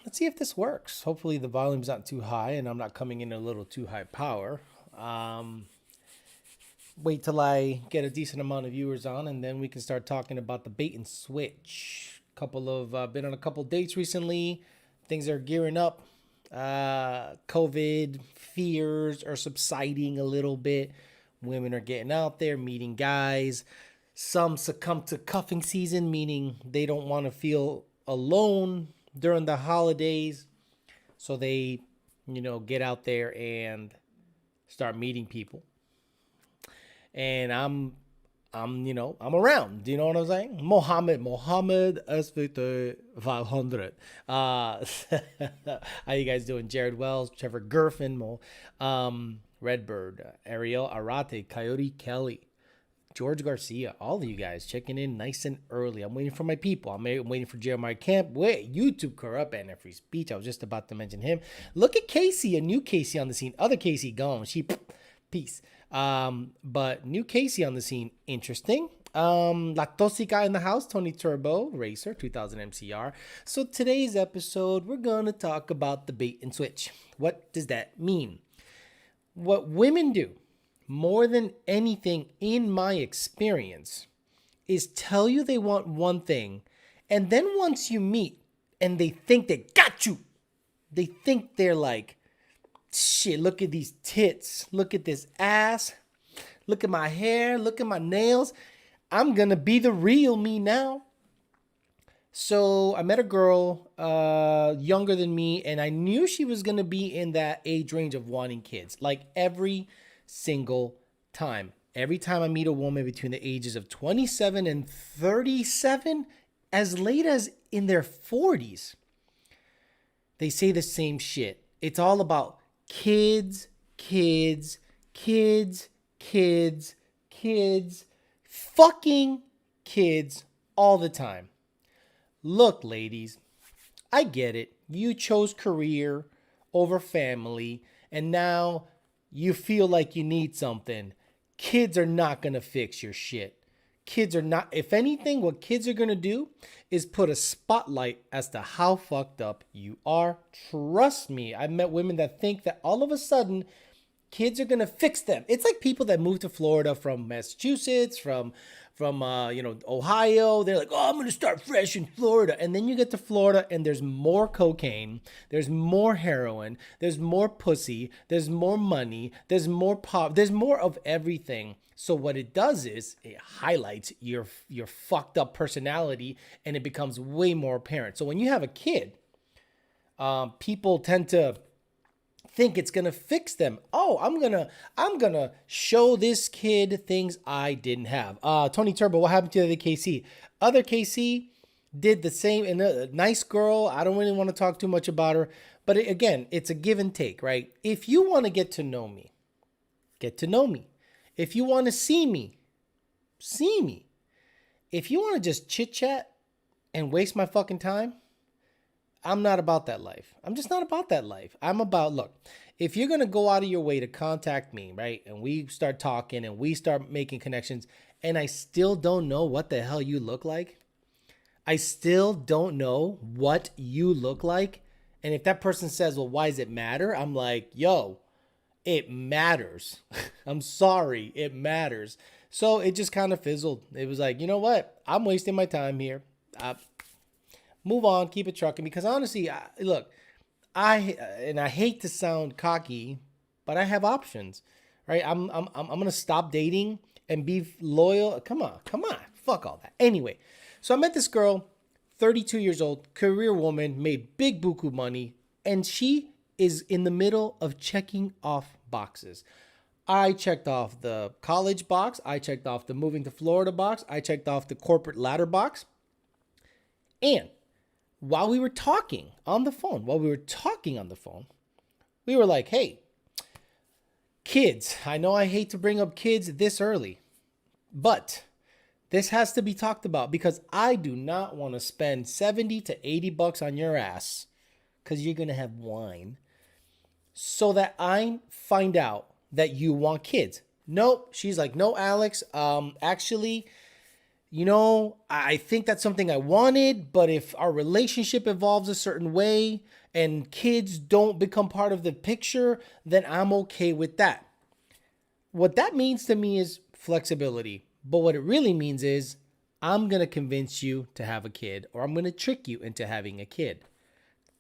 Let's see if this works. Hopefully the volume's not too high and I'm not coming in a little too high power. Wait till I get a decent amount of viewers on, and then we can start talking about the bait and switch. Couple of been on a couple dates recently. Things are gearing up. COVID fears are subsiding a little bit. Women are getting out there, meeting guys. Some succumb to cuffing season, meaning they don't want to feel alone during the holidays. So they, get out there and start meeting people. And I'm around. Do you know what I'm saying? Mohammed SVT 500. How you guys doing? Jared Wells, Trevor Gerfin, Redbird, Ariel Arate, Coyote Kelly, George Garcia, all of you guys checking in nice and early. I'm waiting for my people. I'm waiting for Jeremiah Camp. Wait, YouTube corrupt and free speech. I was just about to mention him. Look at Casey, a new Casey on the scene. Other Casey gone. She peace. But new Casey on the scene. Interesting. Lactosica in the house. Tony Turbo Racer 2000 MCR. So today's episode, we're gonna talk about the bait and switch. What does that mean? What women do more than anything in my experience is tell you they want one thing, and then once you meet and they think they got you, they think they're like, shit, look at these tits, look at this ass, look at my hair, look at my nails, I'm gonna be the real me now. So I met a girl younger than me, and I knew she was gonna be in that age range of wanting kids, like every single time. Every time I meet a woman between the ages of 27 and 37, as late as in their 40s, they say the same shit. It's all about kids, kids, kids, kids, kids, fucking kids all the time. Look, ladies, I get it. You chose career over family, and now you feel like you need something. Kids are not going to fix your shit. Kids are not, if anything, what kids are going to do is put a spotlight as to how fucked up you are. Trust me, I've met women that think that all of a sudden kids are going to fix them. It's like people that move to Florida from Massachusetts, from Ohio. They're like, oh, I'm going to start fresh in Florida. And then you get to Florida and there's more cocaine, there's more heroin, there's more pussy, there's more money, there's more pop, there's more of everything. So what it does is it highlights your fucked up personality, and it becomes way more apparent. So when you have a kid, people tend to think it's gonna fix them. Oh, I'm gonna show this kid things I didn't have. Tony Turbo, what happened to the other KC? Other KC did the same, and a nice girl. I don't really want to talk too much about her, but again, it's a give and take, right? If you want to get to know me, get to know me. If you want to see me, see me. If you want to just chit chat and waste my fucking time, I'm not about that life. I'm just not about that life. I'm about, look, if you're going to go out of your way to contact me, right, and we start talking and we start making connections, and I still don't know what the hell you look like, I still don't know what you look like, and if that person says, well, why does it matter? I'm like, yo, it matters. I'm sorry, it matters. So it just kind of fizzled. It was like, you know what? I'm wasting my time here. Move on, keep it trucking. Because honestly, look, I hate to sound cocky, but I have options, right? I'm gonna stop dating and be loyal. Come on, fuck all that. Anyway, so I met this girl, 32 years old, career woman, made big buku money, and she is in the middle of checking off boxes. I checked off the college box. I checked off the moving to Florida box. I checked off the corporate ladder box. And while we were talking on the phone, we were like, hey, kids, I know I hate to bring up kids this early, but this has to be talked about because I do not want to spend 70 to 80 bucks on your ass because you're going to have wine so that I find out that you want kids. Nope. She's like, no, Alex, actually, I think that's something I wanted, but if our relationship evolves a certain way and kids don't become part of the picture, then I'm okay with that. What that means to me is flexibility. But what it really means is I'm going to convince you to have a kid, or I'm going to trick you into having a kid.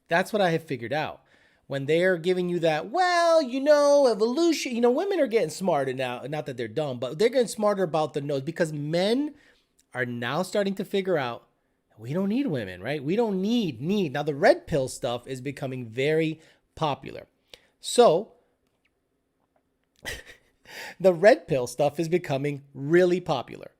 That's what I have figured out. When they're giving you that, evolution, women are getting smarter now. Not that they're dumb, but they're getting smarter about the nose, because men are now starting to figure out we don't need women, right? We don't need. Now, the red pill stuff is becoming very popular. So, the red pill stuff is becoming really popular.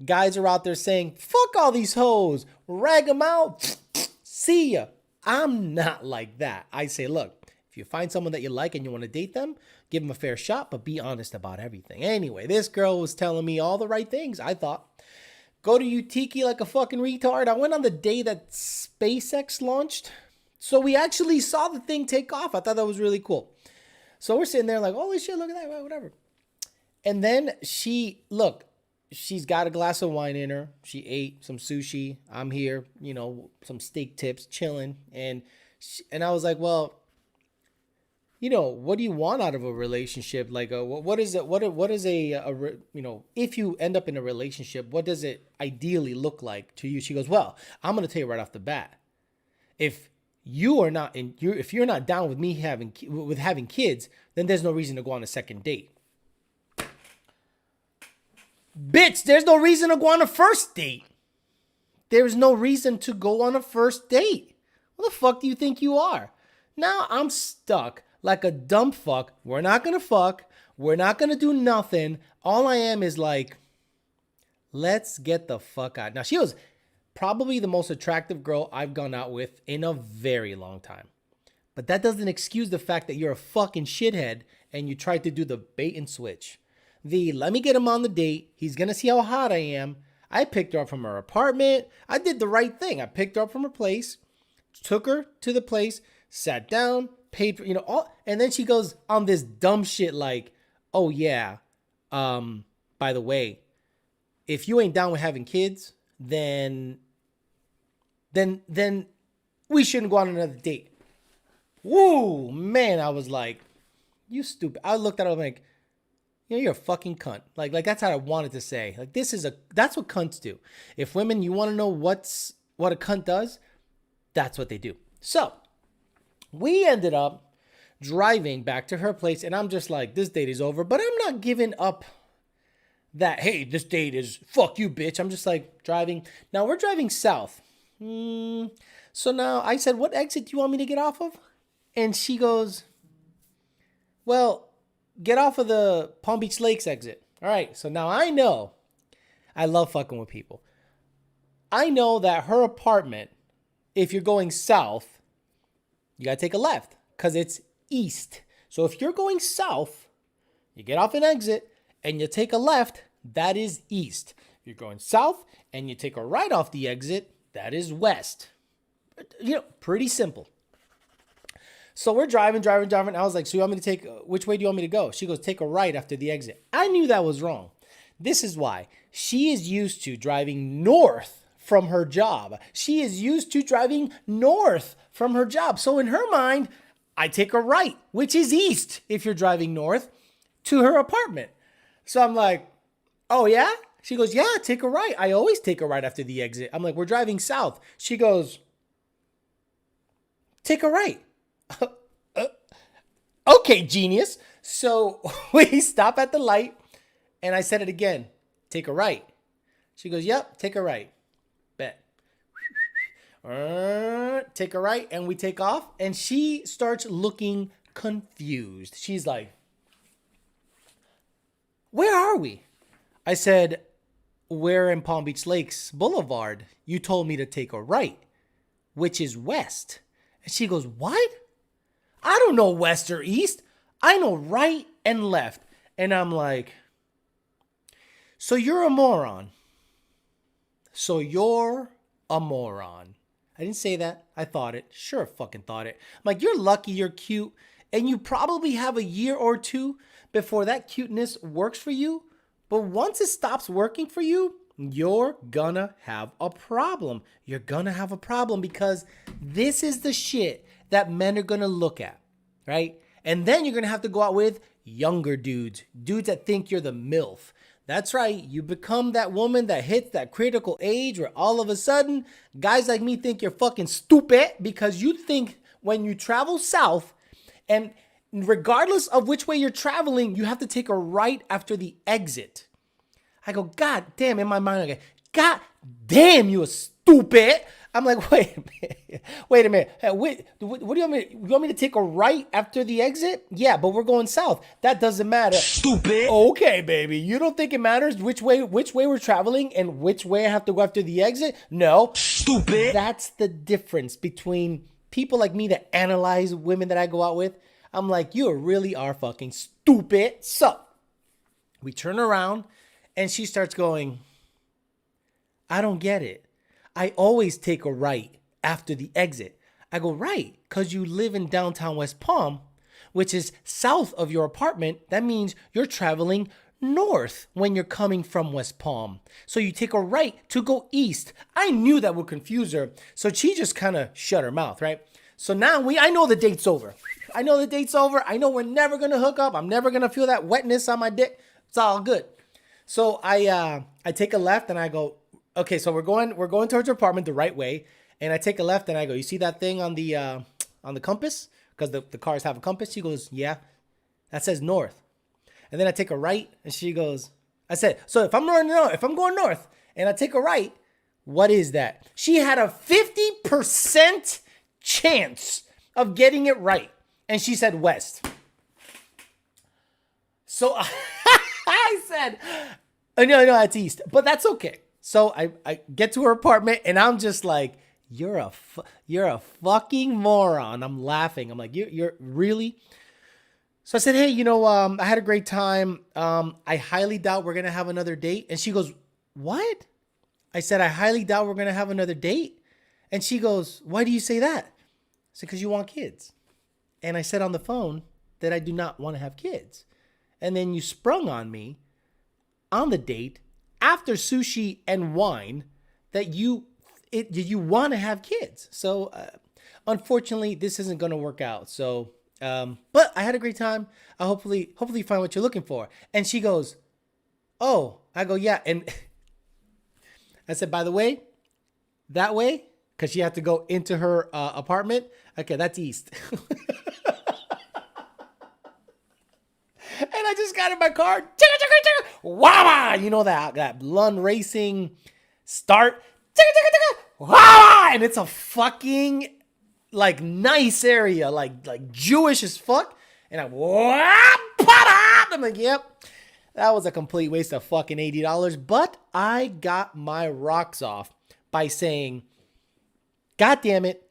Guys are out there saying, fuck all these hoes, rag them out, see ya. I'm not like that. I say, look, if you find someone that you like and you want to date them, give them a fair shot, but be honest about everything. Anyway, this girl was telling me all the right things, I thought. Go to Utiki like a fucking retard. I went on the day that SpaceX launched. So we actually saw the thing take off. I thought that was really cool. So we're sitting there like, holy shit, look at that, whatever. And then she's got a glass of wine in her. She ate some sushi. I'm here, some steak tips, chilling. And I was like, well, what do you want out of a relationship? Like, what is it? What is if you end up in a relationship, what does it ideally look like to you? She goes, well, I'm going to tell you right off the bat. If you're not down with me having kids, then there's no reason to go on a second date. Bitch, there's no reason to go on a first date. There's no reason to go on a first date. What the fuck do you think you are? Now I'm stuck like a dumb fuck. We're not going to fuck. We're not going to do nothing. All I am is like, let's get the fuck out. Now, she was probably the most attractive girl I've gone out with in a very long time. But that doesn't excuse the fact that you're a fucking shithead and you tried to do the bait and switch. Let me get him on the date. He's going to see how hot I am. I picked her up from her apartment. I did the right thing. I picked her up from her place, took her to the place, sat down, paid for, and then she goes on this dumb shit like, oh yeah, by the way, if you ain't down with having kids, then we shouldn't go on another date. Woo, man, I was like, you stupid. I looked at her like, you're a fucking cunt. Like that's how I wanted to say. Like, that's what cunts do. If women, you want to know what a cunt does, that's what they do. So we ended up driving back to her place, and I'm just like, this date is over, but I'm not giving up that, hey, this date is fuck you, bitch. I'm just like driving. Now we're driving south. So now I said, what exit do you want me to get off of? And she goes, well, get off of the Palm Beach Lakes exit. All right. So now I know I love fucking with people. I know that her apartment, if you're going south, you got to take a left because it's east. So if you're going south, you get off an exit and you take a left, that is east. If you're going south and you take a right off the exit, that is west. Pretty simple. So we're driving. I was like, so you want me to take, which way do you want me to go? She goes, take a right after the exit. I knew that was wrong. This is why. She is used to driving north from her job. So in her mind, I take a right, which is east if you're driving north to her apartment. So I'm like, oh yeah? She goes, yeah, take a right. I always take a right after the exit. I'm like, we're driving south. She goes, take a right. Okay, genius. So we stop at the light and I said it again. Take a right. She goes, yep, take a right. Bet. Take a right and we take off and she starts looking confused. She's like, where are we? I said, we're in Palm Beach Lakes Boulevard. You told me to take a right, which is west. And she goes, what? I don't know west or east. I know right and left. And I'm like, so you're a moron. I didn't say that. I thought it. Sure fucking thought it. I'm like, you're lucky you're cute. And you probably have a year or two before that cuteness works for you. But once it stops working for you, you're gonna have a problem. You're gonna have a problem because this is the shit that men are gonna look at, right? And then you're gonna have to go out with younger dudes, dudes that think you're the MILF. That's right, you become that woman that hits that critical age where all of a sudden, guys like me think you're fucking stupid because you think when you travel south, and regardless of which way you're traveling, you have to take a right after the exit. I go, God damn, in my mind, I go, God damn, you a stupid. I'm like, wait a minute. Hey, wait, what do you want me? You want me to take a right after the exit? Yeah, but we're going south. That doesn't matter. Stupid. Okay, baby. You don't think it matters which way we're traveling and which way I have to go after the exit? No. Stupid. That's the difference between people like me that analyze women that I go out with. I'm like, you really are fucking stupid. So we turn around and she starts going, I don't get it. I always take a right after the exit. I go, right, because you live in downtown West Palm, which is south of your apartment. That means you're traveling north when you're coming from West Palm. So you take a right to go east. I knew that would confuse her. So she just kind of shut her mouth, right? So now I know the date's over. I know the date's over. I know we're never going to hook up. I'm never going to feel that wetness on my dick. It's all good. So I take a left and I go, okay, so we're going towards her apartment the right way, and I take a left and I go, you see that thing on the compass? Because the cars have a compass. She goes, yeah, that says north. And then I take a right, and she goes, I said, so if I'm going north, and I take a right, what is that? She had a 50% chance of getting it right, and she said west. So I said, no, that's east, but that's okay. So I get to her apartment and I'm just like, you're a fucking moron. I'm laughing. I'm like, you're really? So I said, hey, I had a great time. I highly doubt we're going to have another date. And she goes, what? I said, I highly doubt we're going to have another date. And she goes, why do you say that? I said, because you want kids. And I said on the phone that I do not want to have kids. And then you sprung on me on the date after sushi and wine that you want to have kids. So unfortunately, this isn't going to work out. So, but I had a great time. I hopefully you find what you're looking for. And she goes, oh, I go, yeah. And I said, by the way, that way, because she had to go into her apartment. Okay, that's east. And I just got in my car. Wow, you know that Lund Racing start. And it's a fucking like nice area, like Jewish as fuck. And I'm like, yep, that was a complete waste of fucking $80. But I got my rocks off by saying, God damn it,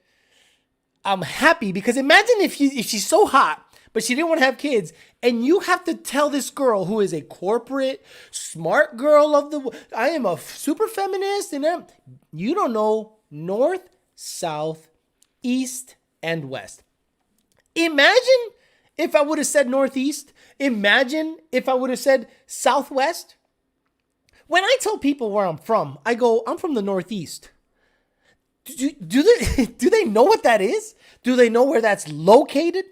I'm happy because imagine if she's so hot, but she didn't want to have kids, and you have to tell this girl who is a corporate, smart girl I am a super feminist, and you don't know north, south, east, and west. Imagine if I would have said northeast. Imagine if I would have said southwest. When I tell people where I'm from, I go, I'm from the northeast. Do they know what that is? Do they know where that's located?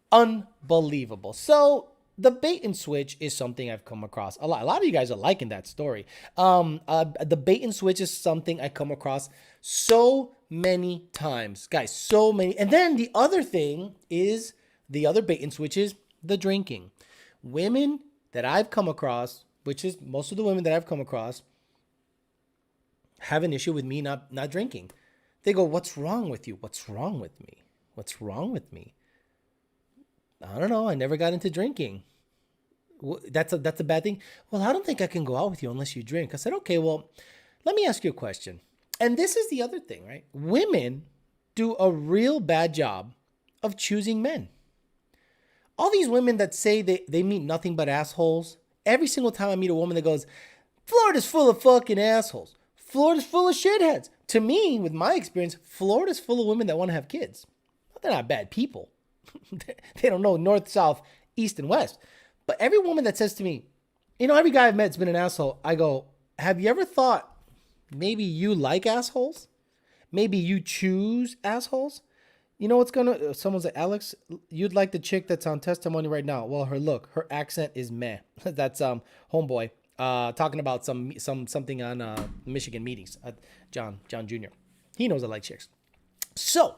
Unbelievable. So the bait and switch is something I've come across a lot. A lot of you guys are liking that story. The bait and switch is something I come across so many times, guys, so many. And then the other thing is the other bait and switch is the drinking. Women that I've come across, which is most of the women that I've come across, have an issue with me not drinking. They go, what's wrong with you? What's wrong with me? What's wrong with me? I don't know. I never got into drinking. That's a bad thing. Well, I don't think I can go out with you unless you drink. I said, okay, well, let me ask you a question. And this is the other thing, right? Women do a real bad job of choosing men. All these women that say they meet nothing but assholes. Every single time I meet a woman that goes, Florida's full of fucking assholes. Florida's full of shitheads. To me, with my experience, Florida's full of women that want to have kids. They're not bad people. They don't know north, south, east, and west. But every woman that says to me, every guy I've met's been an asshole, I go, have you ever thought maybe you like assholes? Maybe you choose assholes? You know what's gonna? Someone's like, Alex, you'd like the chick that's on testimony right now. Well, her accent is meh. That's homeboy talking about something on Michigan meetings. John Jr. He knows I like chicks. So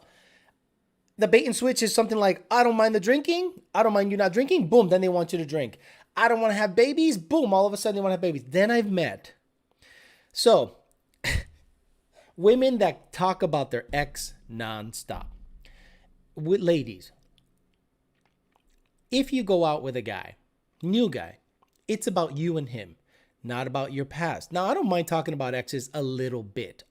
the bait and switch is something like, I don't mind the drinking. I don't mind you not drinking. Boom. Then they want you to drink. I don't want to have babies. Boom. All of a sudden they want to have babies. Then I've met. So women that talk about their ex nonstop. With ladies, if you go out with a guy, new guy, it's about you and him, not about your past. Now, I don't mind talking about exes a little bit.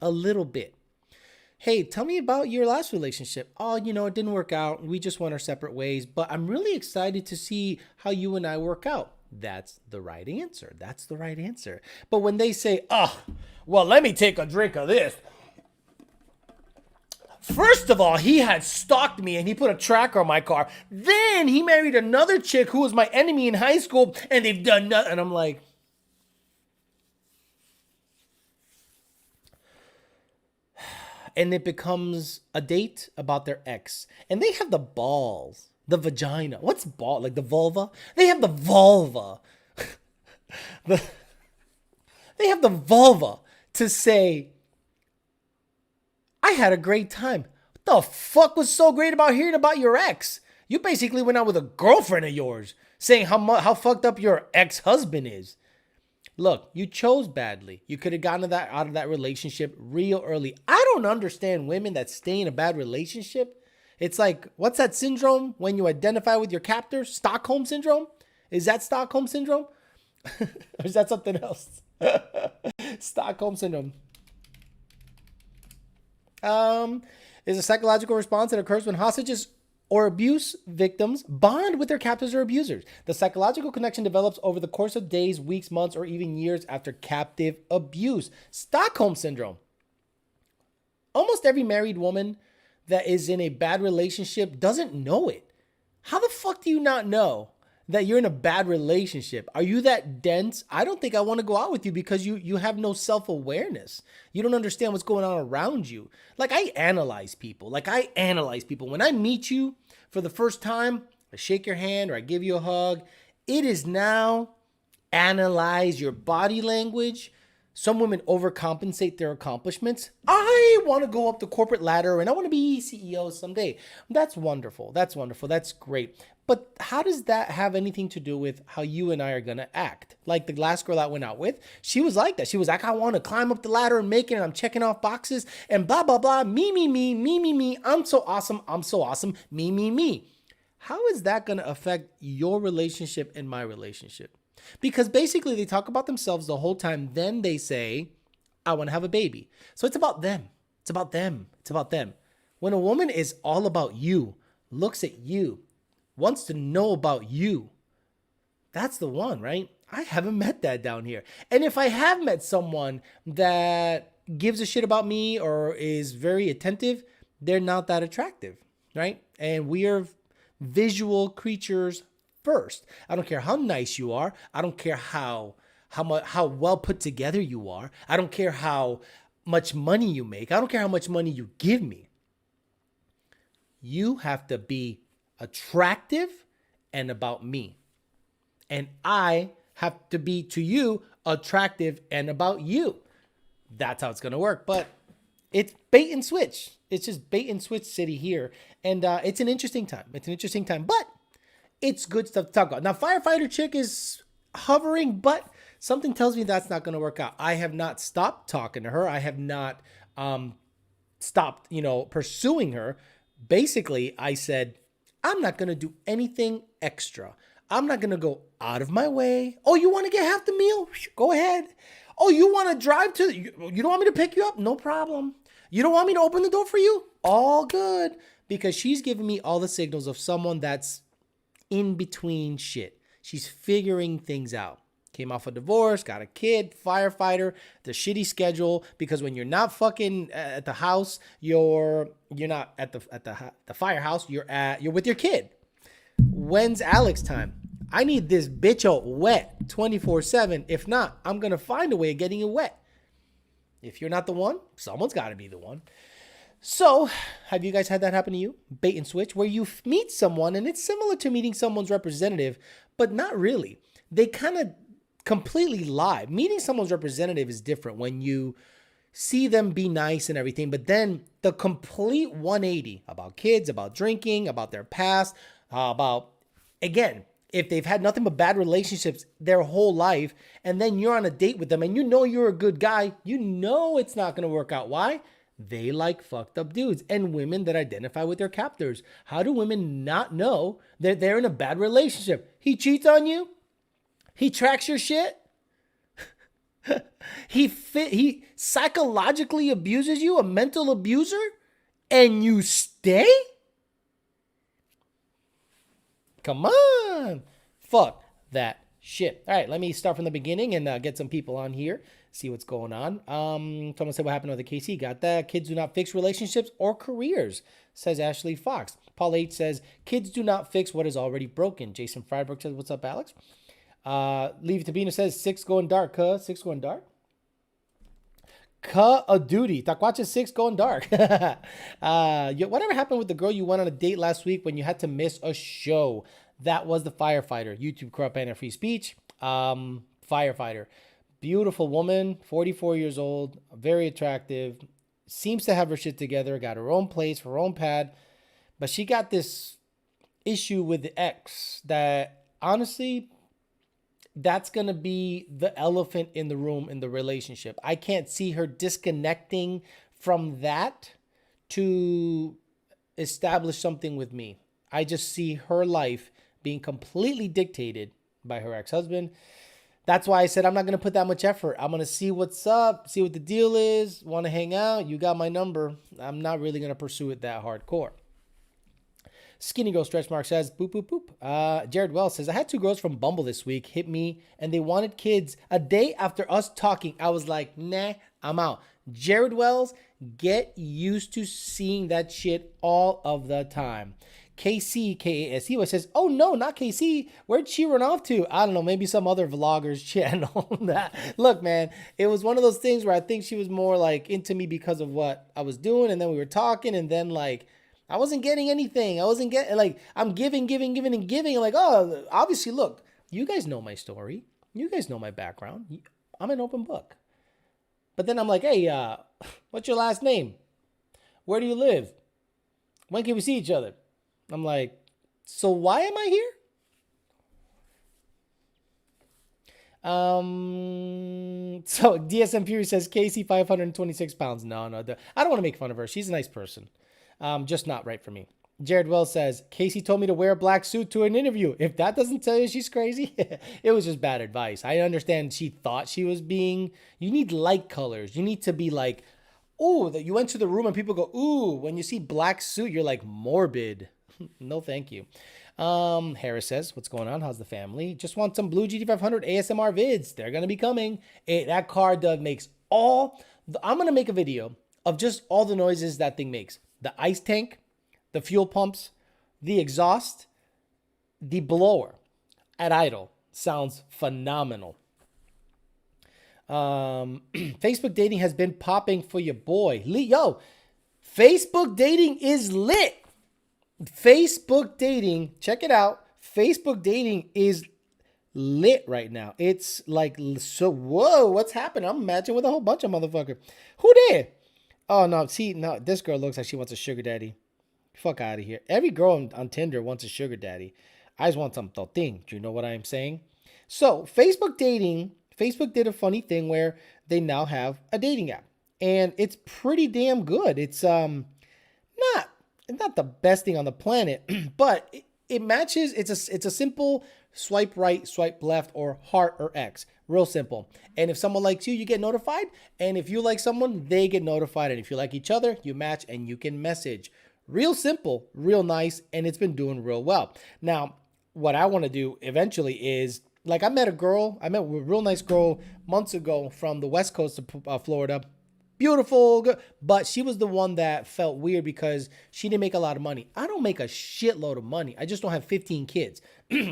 Hey, tell me about your last relationship. Oh, it didn't work out. We just went our separate ways, but I'm really excited to see how you and I work out. That's the right answer. But when they say, well, let me take a drink of this. First of all, he had stalked me and he put a tracker on my car. Then he married another chick who was my enemy in high school and they've done nothing. And I'm like, and it becomes a date about their ex. And they have the balls, the vagina. What's ball? Like the vulva? They have the vulva. They have the vulva to say, I had a great time. What the fuck was so great about hearing about your ex? You basically went out with a girlfriend of yours saying how fucked up your ex-husband is. Look, you chose badly. You could have gotten out of that relationship real early. I don't understand women that stay in a bad relationship. It's like, what's that syndrome when you identify with your captor? Stockholm syndrome? Is that Stockholm syndrome? Or is that something else? Stockholm syndrome. Is a psychological response that occurs when hostages or abuse victims bond with their captors or abusers. The psychological connection develops over the course of days, weeks, months, or even years after captive abuse. Stockholm syndrome. Almost every married woman that is in a bad relationship doesn't know it. How the fuck do you not know that you're in a bad relationship? Are you that dense? I don't think I want to go out with you because you have no self-awareness. You don't understand what's going on around you. Like, I analyze people. When I meet you for the first time, I shake your hand or I give you a hug. It is now analyze your body language. Some women overcompensate their accomplishments. I want to go up the corporate ladder and I want to be CEO someday. That's wonderful. That's great. But how does that have anything to do with how you and I are going to act? Like the last girl I went out with, she was like that. She was like, I want to climb up the ladder and make it. And I'm checking off boxes and blah, blah, blah. Me. I'm so awesome. Me. How is that going to affect your relationship and my relationship? Because basically they talk about themselves the whole time. Then they say, I want to have a baby. So it's about them. It's about them. When a woman is all about you, looks at you, wants to know about you, that's the one, right? I haven't met that down here. And if I have met someone that gives a shit about me or is very attentive, they're not that attractive, right? And we are visual creatures first. I don't care how nice you are. I don't care how well put together you are. I don't care how much money you make. I don't care how much money you give me. You have to be attractive and about me. And I have to be to you attractive and about you. That's how it's going to work. But it's bait and switch. It's just bait and switch city here. And it's an interesting time. But it's good stuff to talk about. Now, firefighter chick is hovering, but something tells me that's not going to work out. I have not stopped talking to her. I have not stopped, pursuing her. Basically, I said, I'm not going to do anything extra. I'm not going to go out of my way. Oh, you want to get half the meal? Go ahead. Oh, you want to drive you don't want me to pick you up? No problem. You don't want me to open the door for you? All good. Because she's giving me all the signals of someone that's in between shit. She's figuring things out. Came off a divorce, got a kid, firefighter, the shitty schedule. Because when you're not fucking at the house, you're not at the firehouse. You're with your kid. When's Alex time? I need this bitch out wet 24/7. If not, I'm going to find a way of getting it wet. If you're not the one, someone's got to be the one. So, have you guys had that happen to you? Bait and switch, where you meet someone and it's similar to meeting someone's representative, but not really. They kind of completely lie. Meeting someone's representative is different when you see them be nice and everything, but then the complete 180 about kids, about drinking, about their past, about, again, if they've had nothing but bad relationships their whole life, and then you're on a date with them and you know you're a good guy, you know it's not going to work out. Why? They like fucked up dudes and women that identify with their captors. How do women not know that they're in a bad relationship? He cheats on you. He tracks your shit. He psychologically abuses you, a mental abuser, and you stay? Come on. Fuck that shit. All right, let me start from the beginning and get some people on here. See what's going on. Someone said what happened with the KC. Got that. Kids do not fix relationships or careers, says Ashley Fox. Paul H says kids do not fix what is already broken. Jason Freiberg says, what's up, Alex? Leave Tabina says 6 going dark. 6 going dark. A duty. Taquacha 6 going dark. Whatever happened with the girl you went on a date last week when you had to miss a show? That was the firefighter. YouTube corrupt and free speech. Firefighter. Beautiful woman, 44 years old, very attractive, seems to have her shit together, got her own place, her own pad, but she got this issue with the ex that, honestly, that's going to be the elephant in the room in the relationship. I can't see her disconnecting from that to establish something with me. I just see her life being completely dictated by her ex-husband. That's why I said I'm not going to put that much effort. I'm going to see what's up, see what the deal is, want to hang out. You got my number. I'm not really going to pursue it that hardcore. Skinny Girl Stretch Mark says, boop, boop, boop. Jared Wells says, I had 2 girls from Bumble this week hit me and they wanted kids. A day after us talking, I was like, nah, I'm out. Jared Wells, get used to seeing that shit all of the time. KC, K-A-S-E, says, oh no, not KC. Where'd she run off to? I don't know, maybe some other vlogger's channel. Look, man, it was one of those things where I think she was more like into me because of what I was doing. And then we were talking and then like, I wasn't getting anything. I wasn't getting, like, I'm giving. Like, oh, obviously, look, you guys know my story. You guys know my background. I'm an open book. But then I'm like, hey, what's your last name? Where do you live? When can we see each other? I'm like, so why am I here? So DSM Fury says Casey 526 pounds. No, I don't want to make fun of her. She's a nice person. Just not right for me. Jared Wells says Casey told me to wear a black suit to an interview. If that doesn't tell you she's crazy, it was just bad advice. I understand she thought she was being, you need light colors. You need to be like, ooh, that you went to the room and people go, ooh, when you see black suit, you're like morbid. No, thank you. Harris says, what's going on? How's the family? Just want some Blue GT500 ASMR vids. They're going to be coming. That car makes all, I'm going to make a video of just all the noises that thing makes. The ice tank, the fuel pumps, the exhaust, the blower at idle. Sounds phenomenal. Facebook dating has been popping for your boy. Yo, Facebook dating is lit. Facebook dating, check it out. Facebook dating is lit right now. It's like, so, whoa, what's happening? I'm matching with a whole bunch of motherfuckers. Who there? Oh, no, see, no, this girl looks like she wants a sugar daddy. Fuck out of here. Every girl on Tinder wants a sugar daddy. I just want some thing. Do you know what I'm saying? So, Facebook dating, Facebook did a funny thing where they now have a dating app. And it's pretty damn good. It's not the best thing on the planet, but it matches. It's a simple swipe right, swipe left, or heart or X. Real simple. And if someone likes you, you get notified. And if you like someone, they get notified. And if you like each other, you match and you can message. Real simple, real nice, and it's been doing real well. Now, what I want to do eventually is, I met a real nice girl months ago from the West Coast of Florida. beautiful, good. But she was the one that felt weird because she didn't make a lot of money. I don't make a shitload of money. I just don't have 15 kids.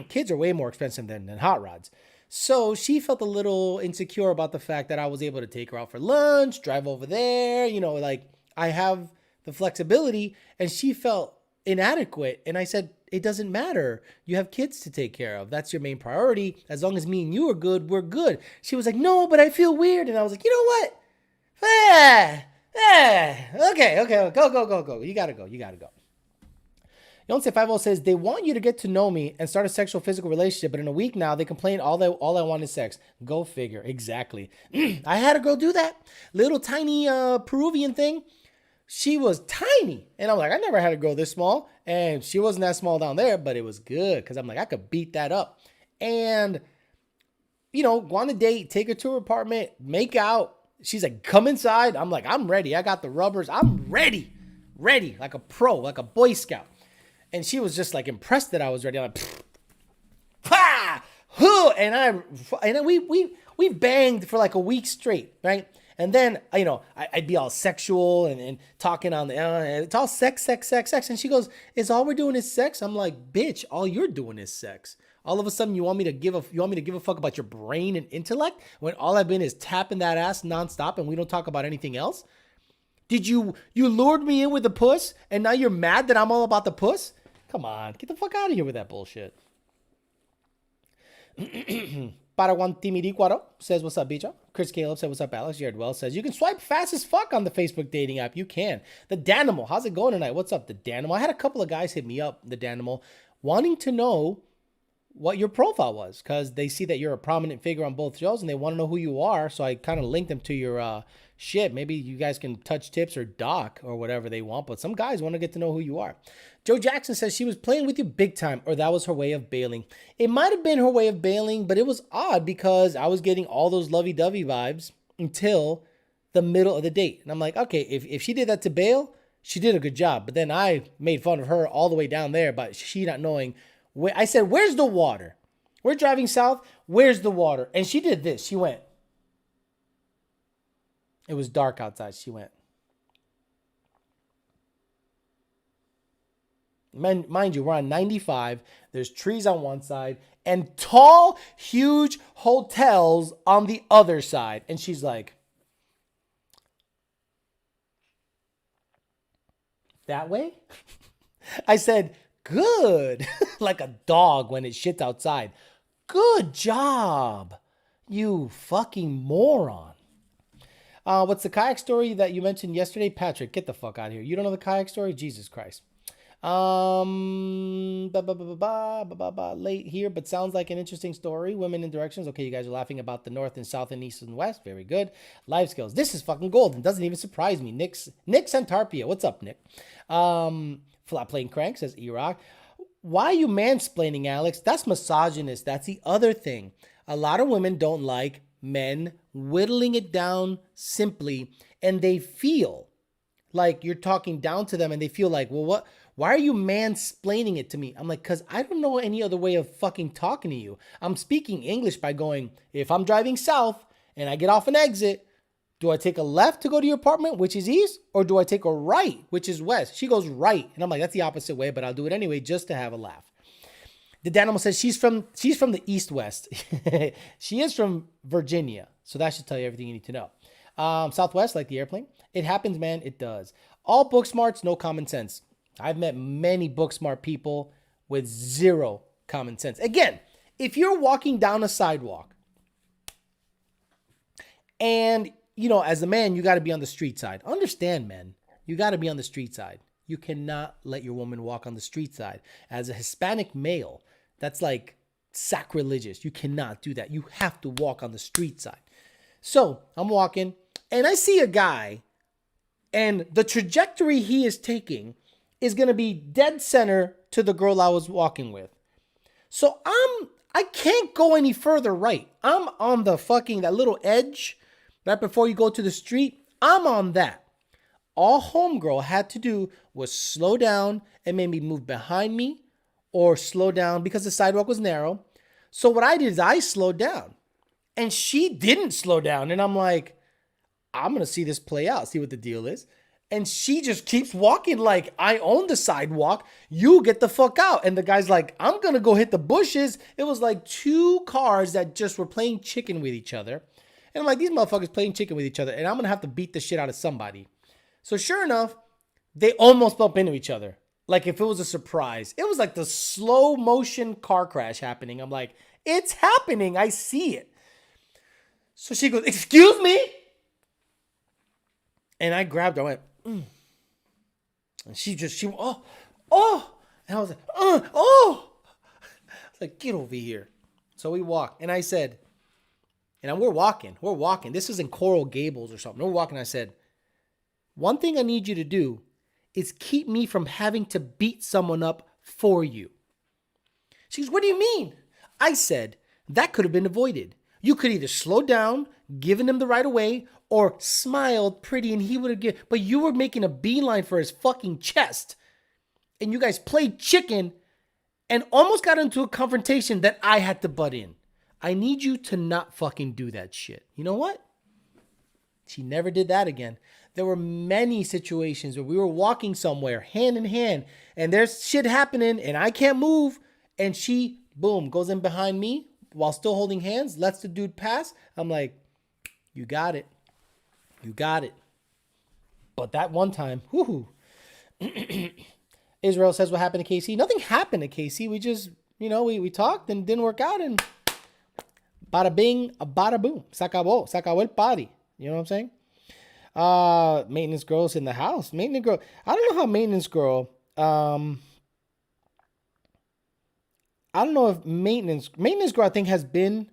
Kids are way more expensive than hot rods. So she felt a little insecure about the fact that I was able to take her out for lunch, drive over there, like I have the flexibility, and she felt inadequate. And I said, it doesn't matter. You have kids to take care of. That's your main priority. As long as me and you are good, we're good. She was like, no, but I feel weird. And I was like, you know what? Okay, go. You gotta go. Yonsei 50 says, they want you to get to know me and start a sexual physical relationship, but in a week now, they complain all I want is sex. Go figure. Exactly. I had a girl do that. Little tiny Peruvian thing. She was tiny. And I'm like, I never had a girl this small. And she wasn't that small down there, but it was good because I'm like, I could beat that up. And, go on a date, take her to her apartment, make out. She's like, come inside. I'm like, I'm ready. I got the rubbers. I'm ready. Like a pro, like a Boy Scout. And she was just like impressed that I was ready. I'm like, pa, huh, and we banged for like a week straight, right? And then I'd be all sexual and talking on the it's all sex. And she goes, "Is all we're doing is sex?" I'm like, "Bitch, all you're doing is sex." All of a sudden, you want me to give a fuck about your brain and intellect when all I've been is tapping that ass nonstop and we don't talk about anything else? Did you lured me in with the puss and now you're mad that I'm all about the puss? Come on, get the fuck out of here with that bullshit. Paraguan Timiricuaro says, what's up, Bicho? Chris Caleb said, what's up, Alex? Jared Wells says, you can swipe fast as fuck on the Facebook dating app. You can. The Danimal, how's it going tonight? What's up, the Danimal? I had a couple of guys hit me up, the Danimal, wanting to know what your profile was because they see that you're a prominent figure on both shows and they want to know who you are. So I kind of linked them to your shit. Maybe you guys can touch tips or doc or whatever they want, but some guys want to get to know who you are. Joe Jackson says she was playing with you big time, or that was her way of bailing. It might have been her way of bailing, but it was odd because I was getting all those lovey-dovey vibes until the middle of the date. And I'm like, okay, if she did that to bail, she did a good job. But then I made fun of her all the way down there, but she not knowing. I said, where's the water? We're driving south. Where's the water? And she did this. She went. It was dark outside. She went. Mind you, we're on 95. There's trees on one side and tall, huge hotels on the other side. And she's like, that way? I said, good. Like a dog when it shits outside. Good job, you fucking moron. What's the kayak story that you mentioned yesterday? Patrick, get the fuck out of here. You don't know the kayak story? Jesus Christ. Late here, but sounds like an interesting story. Women in directions. Okay, you guys are laughing about the north and south and east and west. Very good. Life skills. This is fucking golden. Doesn't even surprise me. Nick Santarpia. What's up, Nick? Flat Plane Crank says E-Rock. Why are you mansplaining, Alex? That's misogynist. That's the other thing. A lot of women don't like men whittling it down simply, and they feel like you're talking down to them, and they feel like, well, what? Why are you mansplaining it to me? I'm like, because I don't know any other way of fucking talking to you. I'm speaking English by going, if I'm driving south and I get off an exit, do I take a left to go to your apartment, which is east, or do I take a right, which is west? She goes right. And I'm like, that's the opposite way, but I'll do it anyway just to have a laugh. The Danimal says she's from the East West. She is from Virginia. So that should tell you everything you need to know. Southwest, like the airplane. It happens, man. It does. All book smarts, no common sense. I've met many book smart people with zero common sense. Again, if you're walking down a sidewalk and, as a man, you got to be on the street side. Understand, men, you got to be on the street side. You cannot let your woman walk on the street side. As a Hispanic male, that's like sacrilegious. You cannot do that. You have to walk on the street side. So I'm walking and I see a guy, and the trajectory he is taking is going to be dead center to the girl I was walking with. So I can't go any further right. I'm on the that little edge right before you go to the street. I'm on that. All homegirl had to do was slow down and maybe move behind me or slow down because the sidewalk was narrow. So what I did is I slowed down and she didn't slow down. And I'm like, I'm going to see this play out, see what the deal is. And she just keeps walking like, I own the sidewalk. You get the fuck out. And the guy's like, I'm going to go hit the bushes. It was like 2 cars that just were playing chicken with each other. And I'm like, these motherfuckers playing chicken with each other. And I'm going to have to beat the shit out of somebody. So sure enough, they almost bump into each other. Like if it was a surprise. It was like the slow motion car crash happening. I'm like, it's happening. I see it. So she goes, excuse me? And I grabbed her. I went, And she, oh. And I was like, oh. I was like, get over here. So we walk. And I said, and we're walking. This is in Coral Gables or something. We're walking. I said, one thing I need you to do is keep me from having to beat someone up for you. She goes, what do you mean? I said, that could have been avoided. You could either slow down, given him the right of way, or smiled pretty and he would have given. But you were making a beeline for his fucking chest. And you guys played chicken and almost got into a confrontation that I had to butt in. I need you to not fucking do that shit. You know what? She never did that again. There were many situations where we were walking somewhere hand in hand and there's shit happening and I can't move. And she, boom, goes in behind me while still holding hands, lets the dude pass. I'm like, you got it. You got it. But that one time, whoo. Israel says what happened to KC. Nothing happened to KC. We just, we talked and didn't work out and bada bing, bada boom. Se acabó el party. You know what I'm saying? Maintenance girl's in the house. Maintenance girl. I don't know how maintenance girl. I don't know if maintenance girl I think has been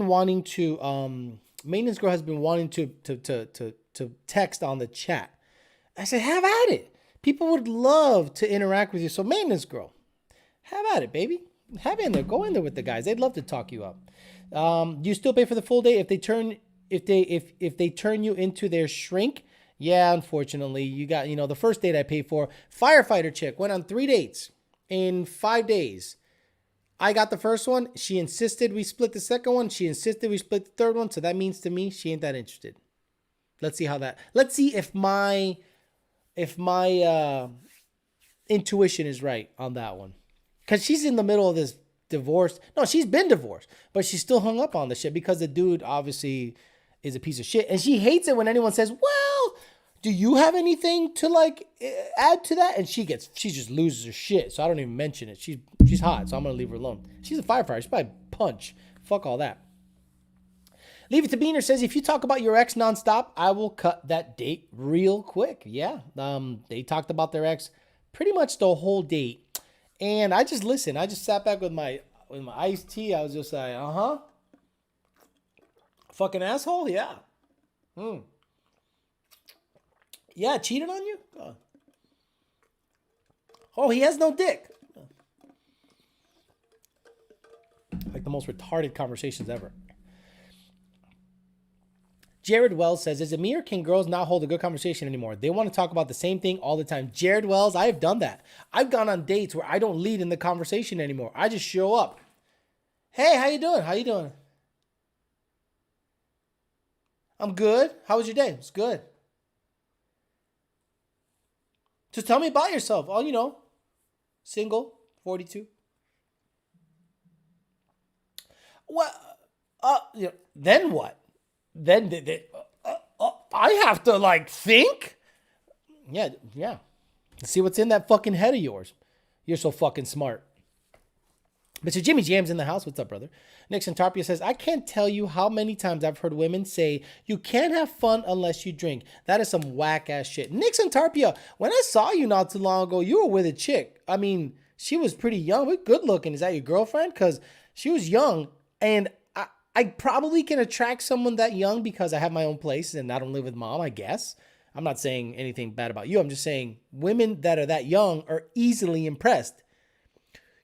wanting to maintenance girl has been wanting to text on the chat. I said, have at it. People would love to interact with you. So maintenance girl, have at it, baby. Have in there. Go in there with the guys. They'd love to talk you up. Do you still pay for the full day if they turn you into their shrink? Yeah, unfortunately, you got, the first date I paid for, firefighter chick, went on 3 dates in 5 days. I got the first one. She insisted we split the second one. She insisted we split the third one. So that means to me, she ain't that interested. Let's see if my intuition is right on that one. Cause she's in the middle of this divorce. No, she's been divorced, but she's still hung up on the shit because the dude obviously is a piece of shit. And she hates it when anyone says, well, do you have anything to add to that? And she just loses her shit. So I don't even mention it. She's hot. So I'm going to leave her alone. She's a firefighter. She's probably punch. Fuck all that. Leave It to Beaner says, if you talk about your ex nonstop, I will cut that date real quick. Yeah. They talked about their ex pretty much the whole date. And I just listened. I just sat back with my iced tea. I was just like, fucking asshole? Yeah. Yeah, cheated on you? Oh, he has no dick. Like the most retarded conversations ever. Jared Wells says, is it me or can girls not hold a good conversation anymore? They want to talk about the same thing all the time. Jared Wells, I have done that. I've gone on dates where I don't lead in the conversation anymore. I just show up. Hey, how you doing? How you doing? I'm good. How was your day? It's good. Just tell me about yourself. Oh, single, 42. Well, then what? Then I have to think. Yeah. See what's in that fucking head of yours. You're so fucking smart. Mr. Jimmy Jam's in the house. What's up, brother? Nixon Tarpia says, I can't tell you how many times I've heard women say, you can't have fun unless you drink. That is some whack ass shit. Nixon Tarpia, when I saw you not too long ago, you were with a chick. I mean, she was pretty young, but good looking. Is that your girlfriend? Because she was young, and I probably can attract someone that young because I have my own place and I don't live with mom, I guess. I'm not saying anything bad about you. I'm just saying women that are that young are easily impressed.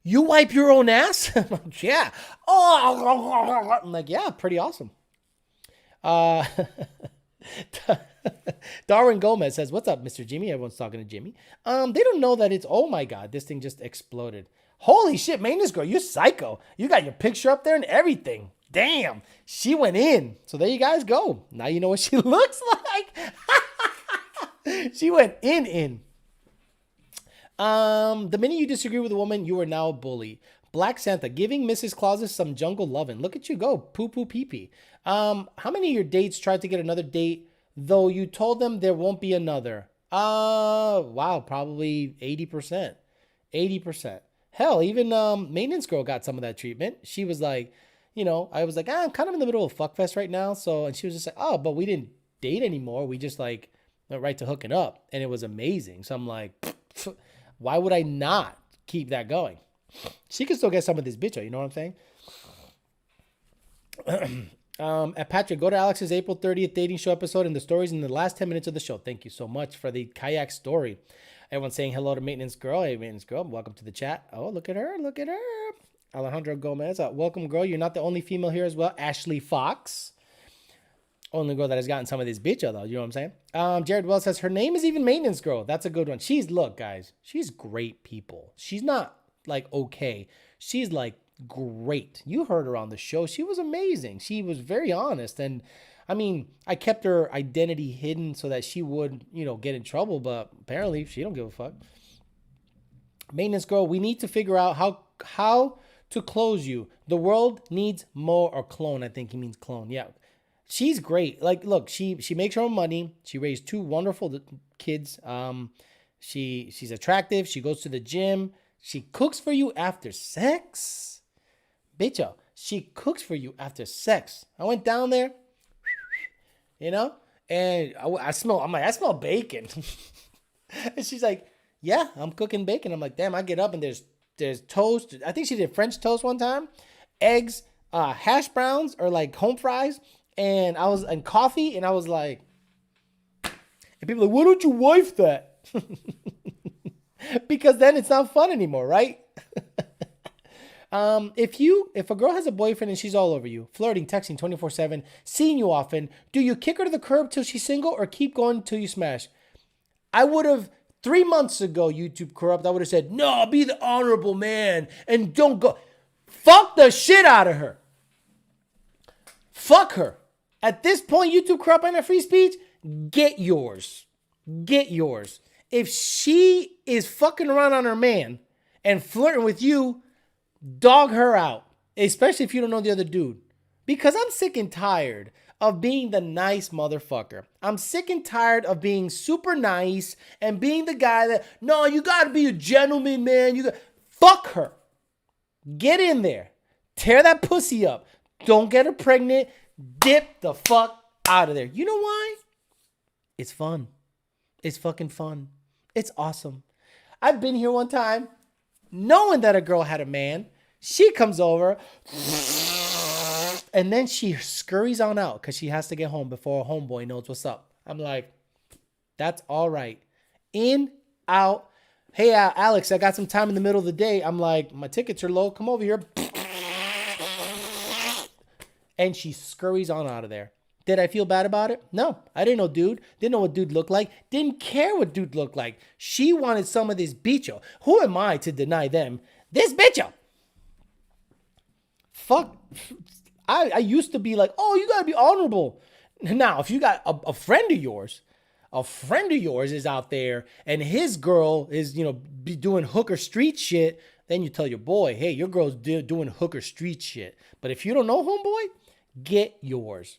You wipe your own ass? Yeah. Oh, I'm like, yeah, pretty awesome. Darwin Gomez says, what's up, Mr. Jimmy? Everyone's talking to Jimmy. They don't know that it's, oh my God, this thing just exploded. Holy shit, maintenance girl, you're psycho. You got your picture up there and everything. Damn, she went in. So there you guys go. Now you know what she looks like. She went in. The minute you disagree with a woman, you are now a bully. Black Santa giving Mrs. Clauses some jungle loving. Look at you go, poo poo pee pee. How many of your dates tried to get another date though you told them there won't be another? Wow, probably 80%. 80%. Hell, even maintenance girl got some of that treatment. She was like, I was like, I'm kind of in the middle of fuckfest right now. So, and she was just like, oh, but we didn't date anymore. We just like went right to hooking up, and it was amazing. So I'm like, why would I not keep that going? She can still get some of this bitch, you know what I'm saying? At Patrick, go to Alex's April 30th dating show episode and the stories in the last 10 minutes of the show. Thank you so much for the kayak story. Everyone's saying hello to Maintenance Girl. Hey, Maintenance Girl, welcome to the chat. Oh, look at her. Look at her. Alejandro Gomez, welcome, girl. You're not the only female here as well. Ashley Fox. Only girl that has gotten some of this bitch, though. You know what I'm saying? Jared Wells says, her name is even Maintenance Girl. That's a good one. Look, guys, she's great people. She's not like okay. She's like great. You heard her on the show. She was amazing. She was very honest. And I mean, I kept her identity hidden so that she would, get in trouble. But apparently she don't give a fuck. Maintenance Girl, we need to figure out how to close you. The world needs more, or clone. I think he means clone. Yeah. She's great. Like, look, she makes her own money. She raised 2 wonderful kids. She's attractive. She goes to the gym. She cooks for you after sex. Bitch, she cooks for you after sex. I went down there, and I smell bacon. And she's like, yeah, I'm cooking bacon. I'm like, damn, I get up and there's toast. I think she did French toast one time, eggs, hash browns, or like home fries, and coffee, and I was like, and people are like, why don't you wife that? Because then it's not fun anymore, right? If a girl has a boyfriend and she's all over you, flirting, texting 24/7, seeing you often, do you kick her to the curb till she's single or keep going till you smash? I would have 3 months ago, YouTube Corrupt, I would have said, no, be the honorable man and don't go. Fuck the shit out of her. Fuck her. At this point, YouTube Corrupt and free speech, get yours. Get yours. If she is fucking around on her man and flirting with you, dog her out, especially if you don't know the other dude. Because I'm sick and tired of being the nice motherfucker. I'm sick and tired of being super nice and being the guy that, no, you gotta be a gentleman, man. Fuck her. Get in there. Tear that pussy up. Don't get her pregnant. Dip the fuck out of there. You know why? It's fun. It's fucking fun. It's awesome. I've been here one time knowing that a girl had a man. She comes over and then she scurries on out because she has to get home before a homeboy knows what's up. I'm like, that's all right. In, out. Hey, Alex, I got some time in the middle of the day. I'm like, my tickets are low. Come over here. And she scurries on out of there. Did I feel bad about it? No, I didn't know dude. Didn't know what dude looked like. Didn't care what dude looked like. She wanted some of this bicho. Who am I to deny them this bicho? Fuck. I used to be like, oh, you got to be honorable. Now, if you got a friend of yours is out there and his girl is, be doing hooker street shit, then you tell your boy, hey, your girl's doing hooker street shit. But if you don't know, homeboy, get yours.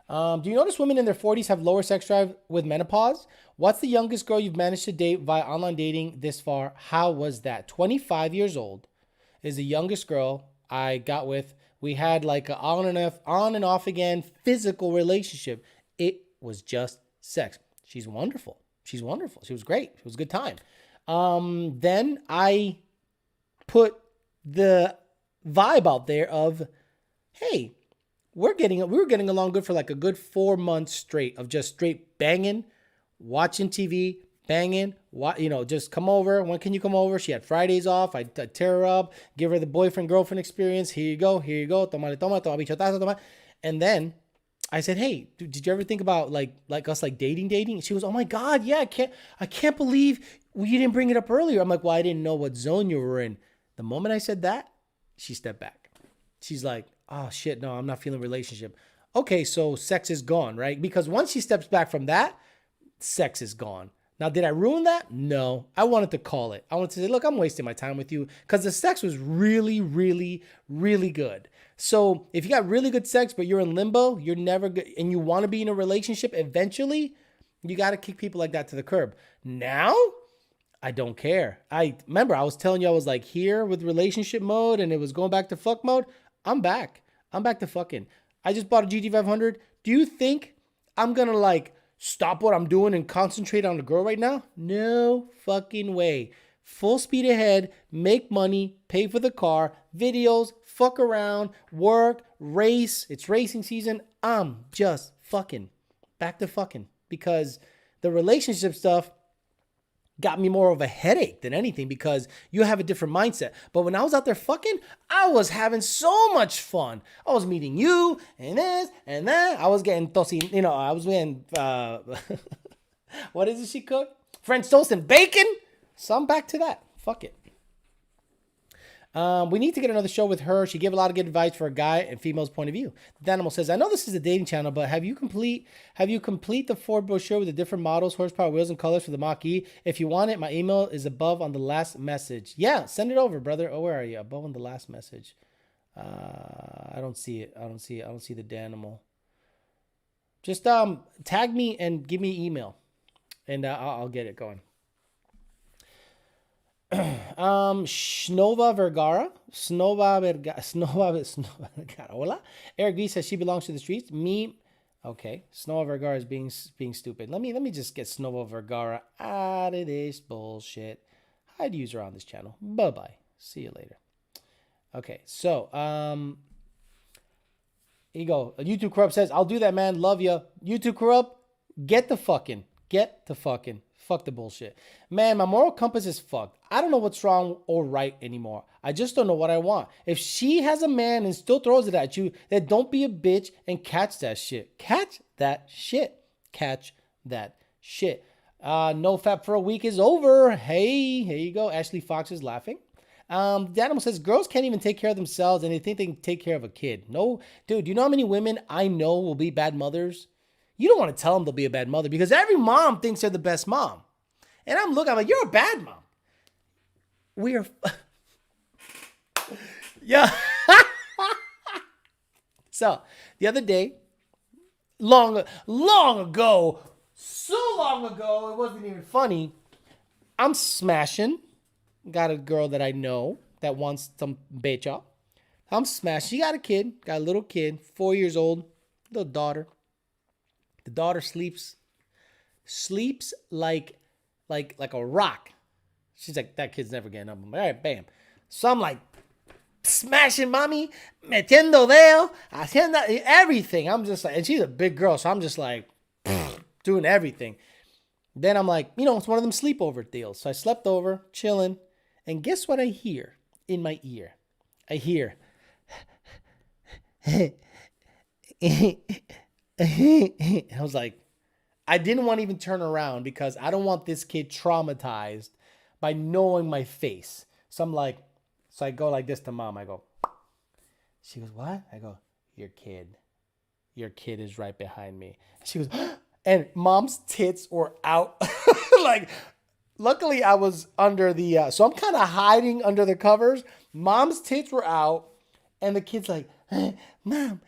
Do you notice women in their 40s have lower sex drive with menopause? What's the youngest girl you've managed to date via online dating this far? How was that? 25 years old is the youngest girl I got with. We had like an on and off again physical relationship. It was just sex. She's wonderful. She was great. It was a good time. Then I put the vibe out there of, hey, we were getting along good for like a good 4 months straight of just straight banging, watching TV, banging, just come over. When can you come over? She had Fridays off. I'd tear her up, give her the boyfriend-girlfriend experience. Here you go. Toma, bichotazo. And then I said, hey, did you ever think about like us like dating? And she was, oh my God, yeah, I can't believe you didn't bring it up earlier. I'm like, well, I didn't know what zone you were in. The moment I said that, she stepped back. She's like, oh shit, no, I'm not feeling relationship. Okay, so sex is gone, right? Because once she steps back from that, sex is gone. Now, did I ruin that? No. I wanted to call it. I wanted to say, look, I'm wasting my time with you because the sex was really, really, really good. So if you got really good sex, but you're in limbo, you're never good, and you want to be in a relationship eventually, you got to kick people like that to the curb. Now, I don't care. I remember I was telling you I was like here with relationship mode and it was going back to fuck mode. I'm back. I'm back to fucking. I just bought a GT500. Do you think I'm going to like stop what I'm doing and concentrate on the girl right now? No fucking way. Full speed ahead, make money, pay for the car, videos, fuck around, work, race. It's racing season. I'm just fucking back to fucking because the relationship stuff got me more of a headache than anything because you have a different mindset. But when I was out there fucking, I was having so much fun. I was meeting you and this and that. I was getting tosi, I was getting, what is it she cooked? French toast and bacon. So I'm back to that. Fuck it. We need to get another show with her. She gave a lot of good advice for a guy and female's point of view. The Animal says, I know this is a dating channel, but have you complete the Ford brochure with the different models, horsepower, wheels, and colors for the Mach-E? If you want it, my email is above on the last message. Yeah, send it over, brother. Oh, where are you? Above on the last message. I don't see it. I don't see the Danimal. Just tag me and give me email, and I'll get it going. Snova Vergara. Hola. Eric V says she belongs to the streets. Me. Okay. Snova Vergara is being stupid. Let me just get Snova Vergara out of this bullshit. Hide user on this channel. Bye-bye. See you later. Okay. So, here you go. YouTube Corrupt says, I'll do that, man. Love ya. YouTube Corrupt, get the fucking. Fuck the bullshit. Man, my moral compass is fucked. I don't know what's wrong or right anymore. I just don't know what I want. If she has a man and still throws it at you, then don't be a bitch and catch that shit. Catch that shit. No fap for a week is over. Hey, here you go. Ashley Fox is laughing. The Animal says, girls can't even take care of themselves and they think they can take care of a kid. No, dude, do you know how many women I know will be bad mothers? You don't want to tell them they'll be a bad mother because every mom thinks they're the best mom. And I'm like, you're a bad mom. We're, yeah. So the other day, long ago, so long ago, it wasn't even funny. I'm smashing. Got a girl that I know that wants some becha. I'm smashing. She got a little kid, 4 years old, little daughter. The daughter sleeps like a rock. She's like, that kid's never getting up. I'm like, all right, bam. So I'm like smashing mommy, metiendo dedo, haciendo everything. I'm just like, and she's a big girl, so I'm just like doing everything. Then I'm like, it's one of them sleepover deals. So I slept over, chilling, and guess what I hear in my ear? I hear I was like, I didn't want to even turn around because I don't want this kid traumatized by knowing my face. So I'm like, so I go like this to mom. I go, she goes, what? I go, your kid is right behind me. She goes, and mom's tits were out. Like, luckily I was under the, so I'm kind of hiding under the covers. Mom's tits were out and the kid's like, mom.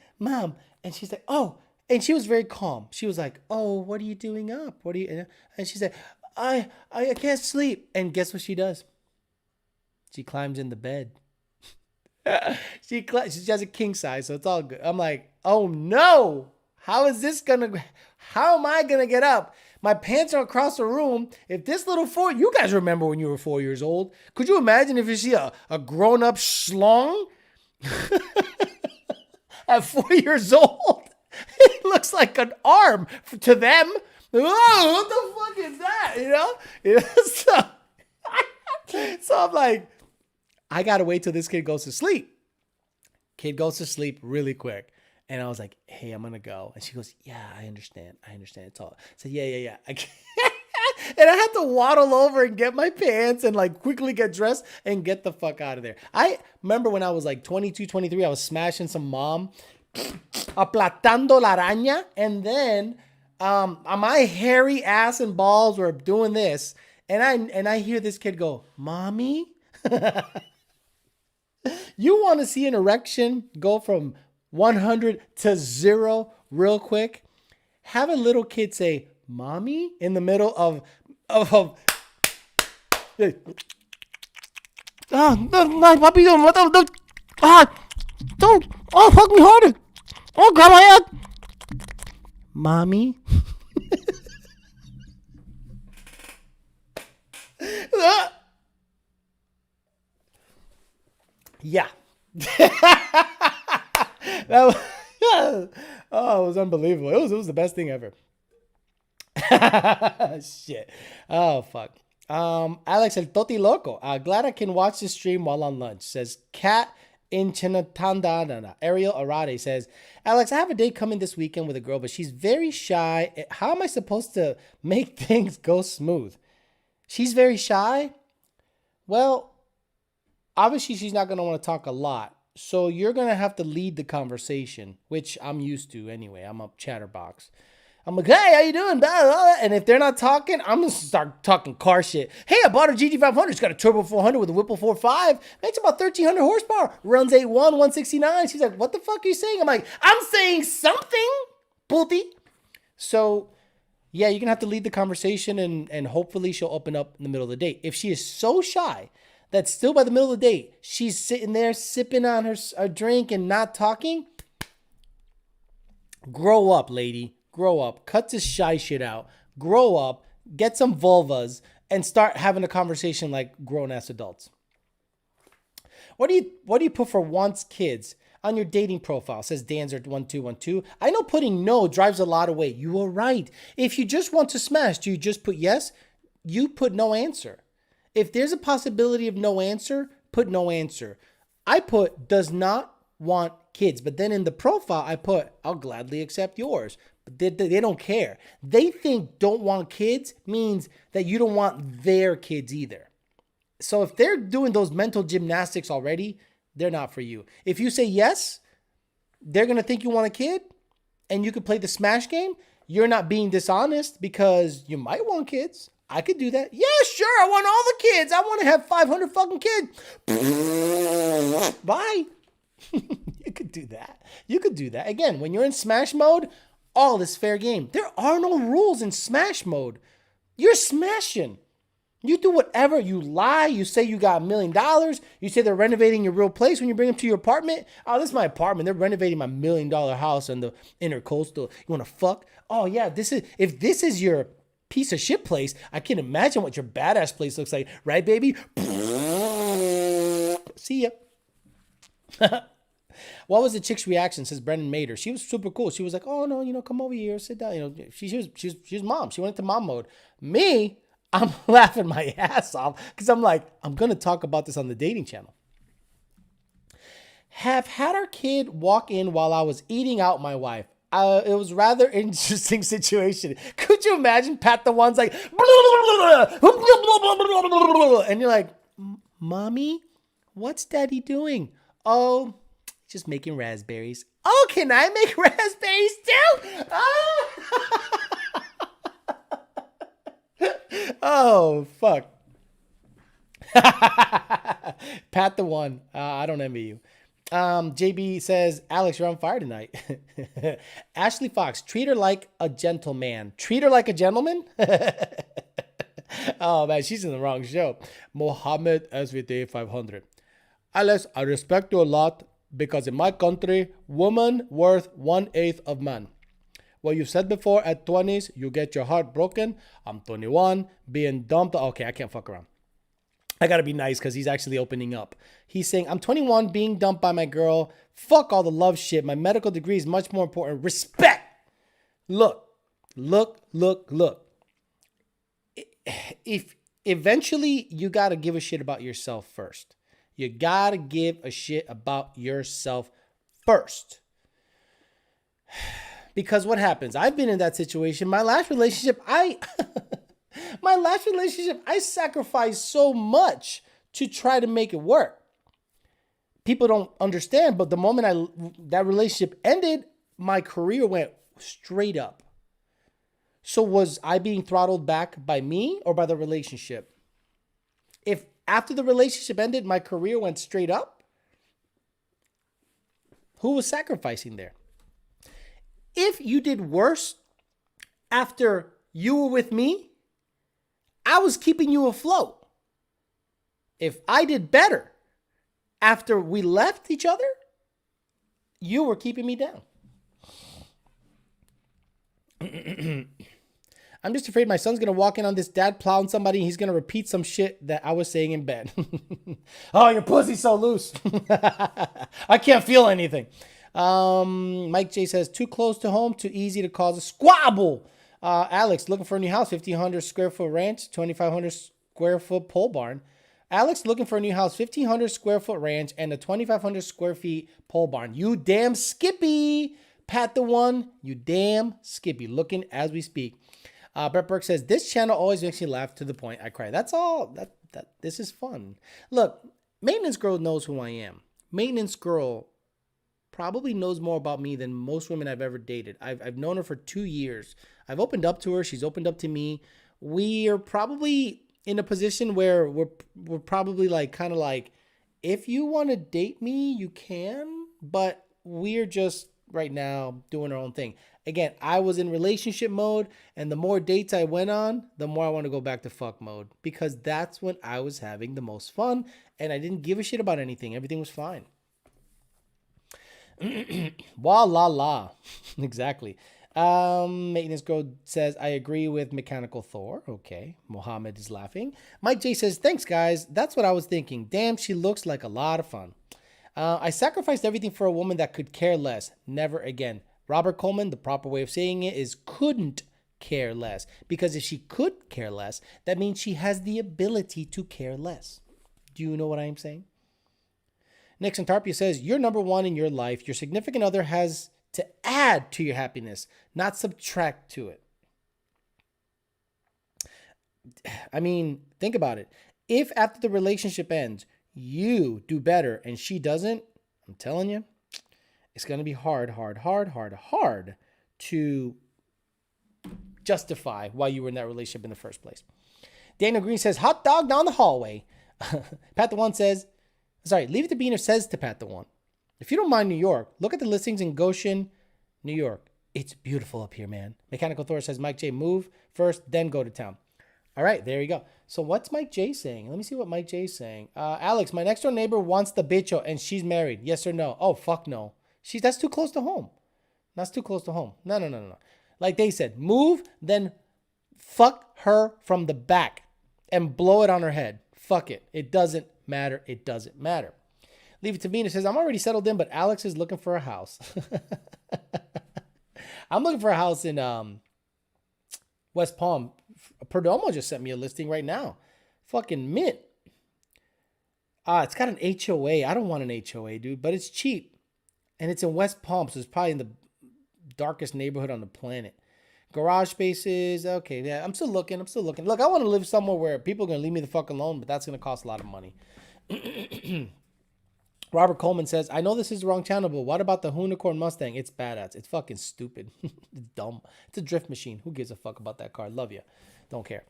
And she's like, oh. And she was very calm. She was like, oh, what are you doing up? And she said, I can't sleep. And guess what she does? She climbs in the bed. She has a king size, so it's all good. I'm like, oh no. How am I going to get up? My pants are across the room. If this little you guys remember when you were 4 years old. Could you imagine if you see a grown-up schlong at 4 years old? It looks like an arm to them. Oh, what the fuck is that? So I'm like, I got to wait till this kid goes to sleep. Kid goes to sleep really quick. And I was like, hey, I'm going to go. And she goes, yeah, I understand. It's all. I said, yeah. And I had to waddle over and get my pants and like quickly get dressed and get the fuck out of there. I remember when I was like 22, 23, I was smashing some mom, aplatando la araña. And then my hairy ass and balls were doing this. And I hear this kid go, "Mommy?" You want to see an erection go from 100 to 0 real quick? Have a little kid say, "Mommy," in the middle of oh, no, papi, don't, oh, fuck me harder. Oh, grab my head. "Mommy." Yeah. That was, oh, it was unbelievable. It was the best thing ever. Shit. Oh, fuck. Alex El Toti Loco. Glad I can watch the stream while on lunch. Says Cat in Chinatanda. Ariel Arade says, Alex, I have a date coming this weekend with a girl, but she's very shy. How am I supposed to make things go smooth? She's very shy? Well, obviously she's not going to want to talk a lot. So you're going to have to lead the conversation, which I'm used to anyway. I'm a chatterbox. I'm like, "Hey, how you doing?" Blah, blah, blah. And if they're not talking, I'm going to start talking car shit. "Hey, I bought a GT500. It's got a turbo 400 with a Whipple 4.5. Makes about 1,300 horsepower. Runs 8.1, 169. She's like, "What the fuck are you saying?" I'm like, "I'm saying something, Pulti." So, yeah, you're going to have to lead the conversation and hopefully she'll open up in the middle of the date. If she is so shy that still by the middle of the date, she's sitting there sipping on her drink and not talking, grow up, lady. Grow up. Cut this shy shit out. Grow up. Get some vulvas and start having a conversation like grown-ass adults. What do you put for wants kids on your dating profile? Says Danzer1212. I know putting no drives a lot away. You are right. If you just want to smash, do you just put yes? You put no answer. If there's a possibility of no answer, put no answer. I put does not want kids. But then in the profile, I put I'll gladly accept yours. But they don't care. They think don't want kids means that you don't want their kids either. So if they're doing those mental gymnastics already, they're not for you. If you say yes, they're going to think you want a kid and you could play the smash game. You're not being dishonest because you might want kids. I could do that. Yeah, sure. I want all the kids. I want to have 500 fucking kids. Bye. You could do that. You could do that. Again, when you're in smash mode, all is fair game. There are no rules in smash mode. You're smashing. You do whatever. You lie. You say you got $1 million. You say they're renovating your real place when you bring them to your apartment. "Oh, this is my apartment. They're renovating my $1 million house on the intercoastal. You want to fuck? Oh, yeah. If this is your piece of shit place, I can imagine what your badass place looks like. Right, baby?" See ya. What was the chick's reaction? Says Brendan Mader. She was super cool. She was like, "Oh no, come over here, sit down." She was mom. She went into mom mode. Me, I'm laughing my ass off because I'm like, I'm gonna talk about this on the dating channel. Have had our kid walk in while I was eating out my wife. It was rather interesting situation. Could you imagine Pat the one's like, and you're like, "Mommy, what's daddy doing?" "Oh, just making raspberries." "Oh, can I make raspberries too?" Oh, fuck. Pat the one. I don't envy you. JB says, Alex, you're on fire tonight. Ashley Fox, treat her like a gentleman. Treat her like a gentleman? Oh, man, she's in the wrong show. Mohammed SVT 500. Alex, I respect you a lot because in my country, woman worth 1/8 of man. What you said before, at 20s, you get your heart broken. I'm 21, being dumped. Okay, I can't fuck around. I gotta be nice because he's actually opening up. He's saying, I'm 21, being dumped by my girl. Fuck all the love shit. My medical degree is much more important. Respect. Look. If eventually you gotta give a shit about yourself first. You gotta give a shit about yourself first. Because what happens? I've been in that situation. My last relationship, My last relationship, I sacrificed so much to try to make it work. People don't understand, but the moment that relationship ended, my career went straight up. So was I being throttled back by me or by the relationship? If after the relationship ended, my career went straight up, who was sacrificing there? If you did worse after you were with me, I was keeping you afloat. If I did better after we left each other, you were keeping me down. I'm just afraid my son's going to walk in on this dad plowing somebody and he's going to repeat some shit that I was saying in bed. Oh, your pussy's so loose. I can't feel anything. Mike J says, too close to home, too easy to cause a squabble. Alex, looking for a new house, 1,500 square foot ranch, 2,500 square foot pole barn. Alex, looking for a new house, 1,500 square foot ranch, and a 2,500 square feet pole barn. You damn Skippy. Pat the one, you damn Skippy. Looking as we speak. Brett Burke says, this channel always makes me laugh to the point I cry. That's all. This is fun. Look, Maintenance Girl knows who I am. Maintenance Girl probably knows more about me than most women I've ever dated. I've known her for 2 years. I've opened up to her. She's opened up to me. We are probably in a position where we're probably like kind of like, if you want to date me, you can, but we're just right now doing our own thing. Again, I was in relationship mode, and the more dates I went on, the more I want to go back to fuck mode, because that's when I was having the most fun and I didn't give a shit about anything. Everything was fine. Wa la la. Exactly. Maintenance Girl says, I agree with Mechanical Thor. Okay. Mohammed is laughing. Mike J says, thanks guys. That's what I was thinking. Damn, she looks like a lot of fun. I sacrificed everything for a woman that could care less. Never again. Robert Coleman, the proper way of saying it is couldn't care less. Because if she could care less, that means she has the ability to care less. Do you know what I'm saying? Nixon Tarpia says, you're number one in your life. Your significant other has to add to your happiness, not subtract to it. I mean, think about it. If after the relationship ends, you do better and she doesn't, I'm telling you, it's going to be hard to justify why you were in that relationship in the first place. Daniel Green says, hot dog down the hallway. Pat the One says, Leave It to Beaner says to Pat the One, if you don't mind New York, look at the listings in Goshen, New York. It's beautiful up here, man. Mechanical Thor says, Mike J, move first, then go to town. All right, there you go. So what's Mike J saying? Let me see what Mike J is saying. Alex, my next door neighbor wants the bicho and she's married. Yes or no? Oh, fuck no. That's too close to home. That's too close to home. No. Like they said, move, then fuck her from the back and blow it on her head. Fuck it. It doesn't matter. It doesn't matter. Leave It to Beaner says, I'm already settled in, but Alex is looking for a house. I'm looking for a house in West Palm. Perdomo just sent me a listing right now. Fucking mint. It's got an HOA. I don't want an HOA, dude, but it's cheap. And it's in West Palm, so it's probably in the darkest neighborhood on the planet. Garage spaces. Okay, yeah, I'm still looking. Look, I want to live somewhere where people are going to leave me the fuck alone, but that's going to cost a lot of money. Robert Coleman says, I know this is the wrong channel, but what about the Unicorn Mustang? It's badass. It's fucking stupid. It's dumb. It's a drift machine. Who gives a fuck about that car? Love you. Don't care.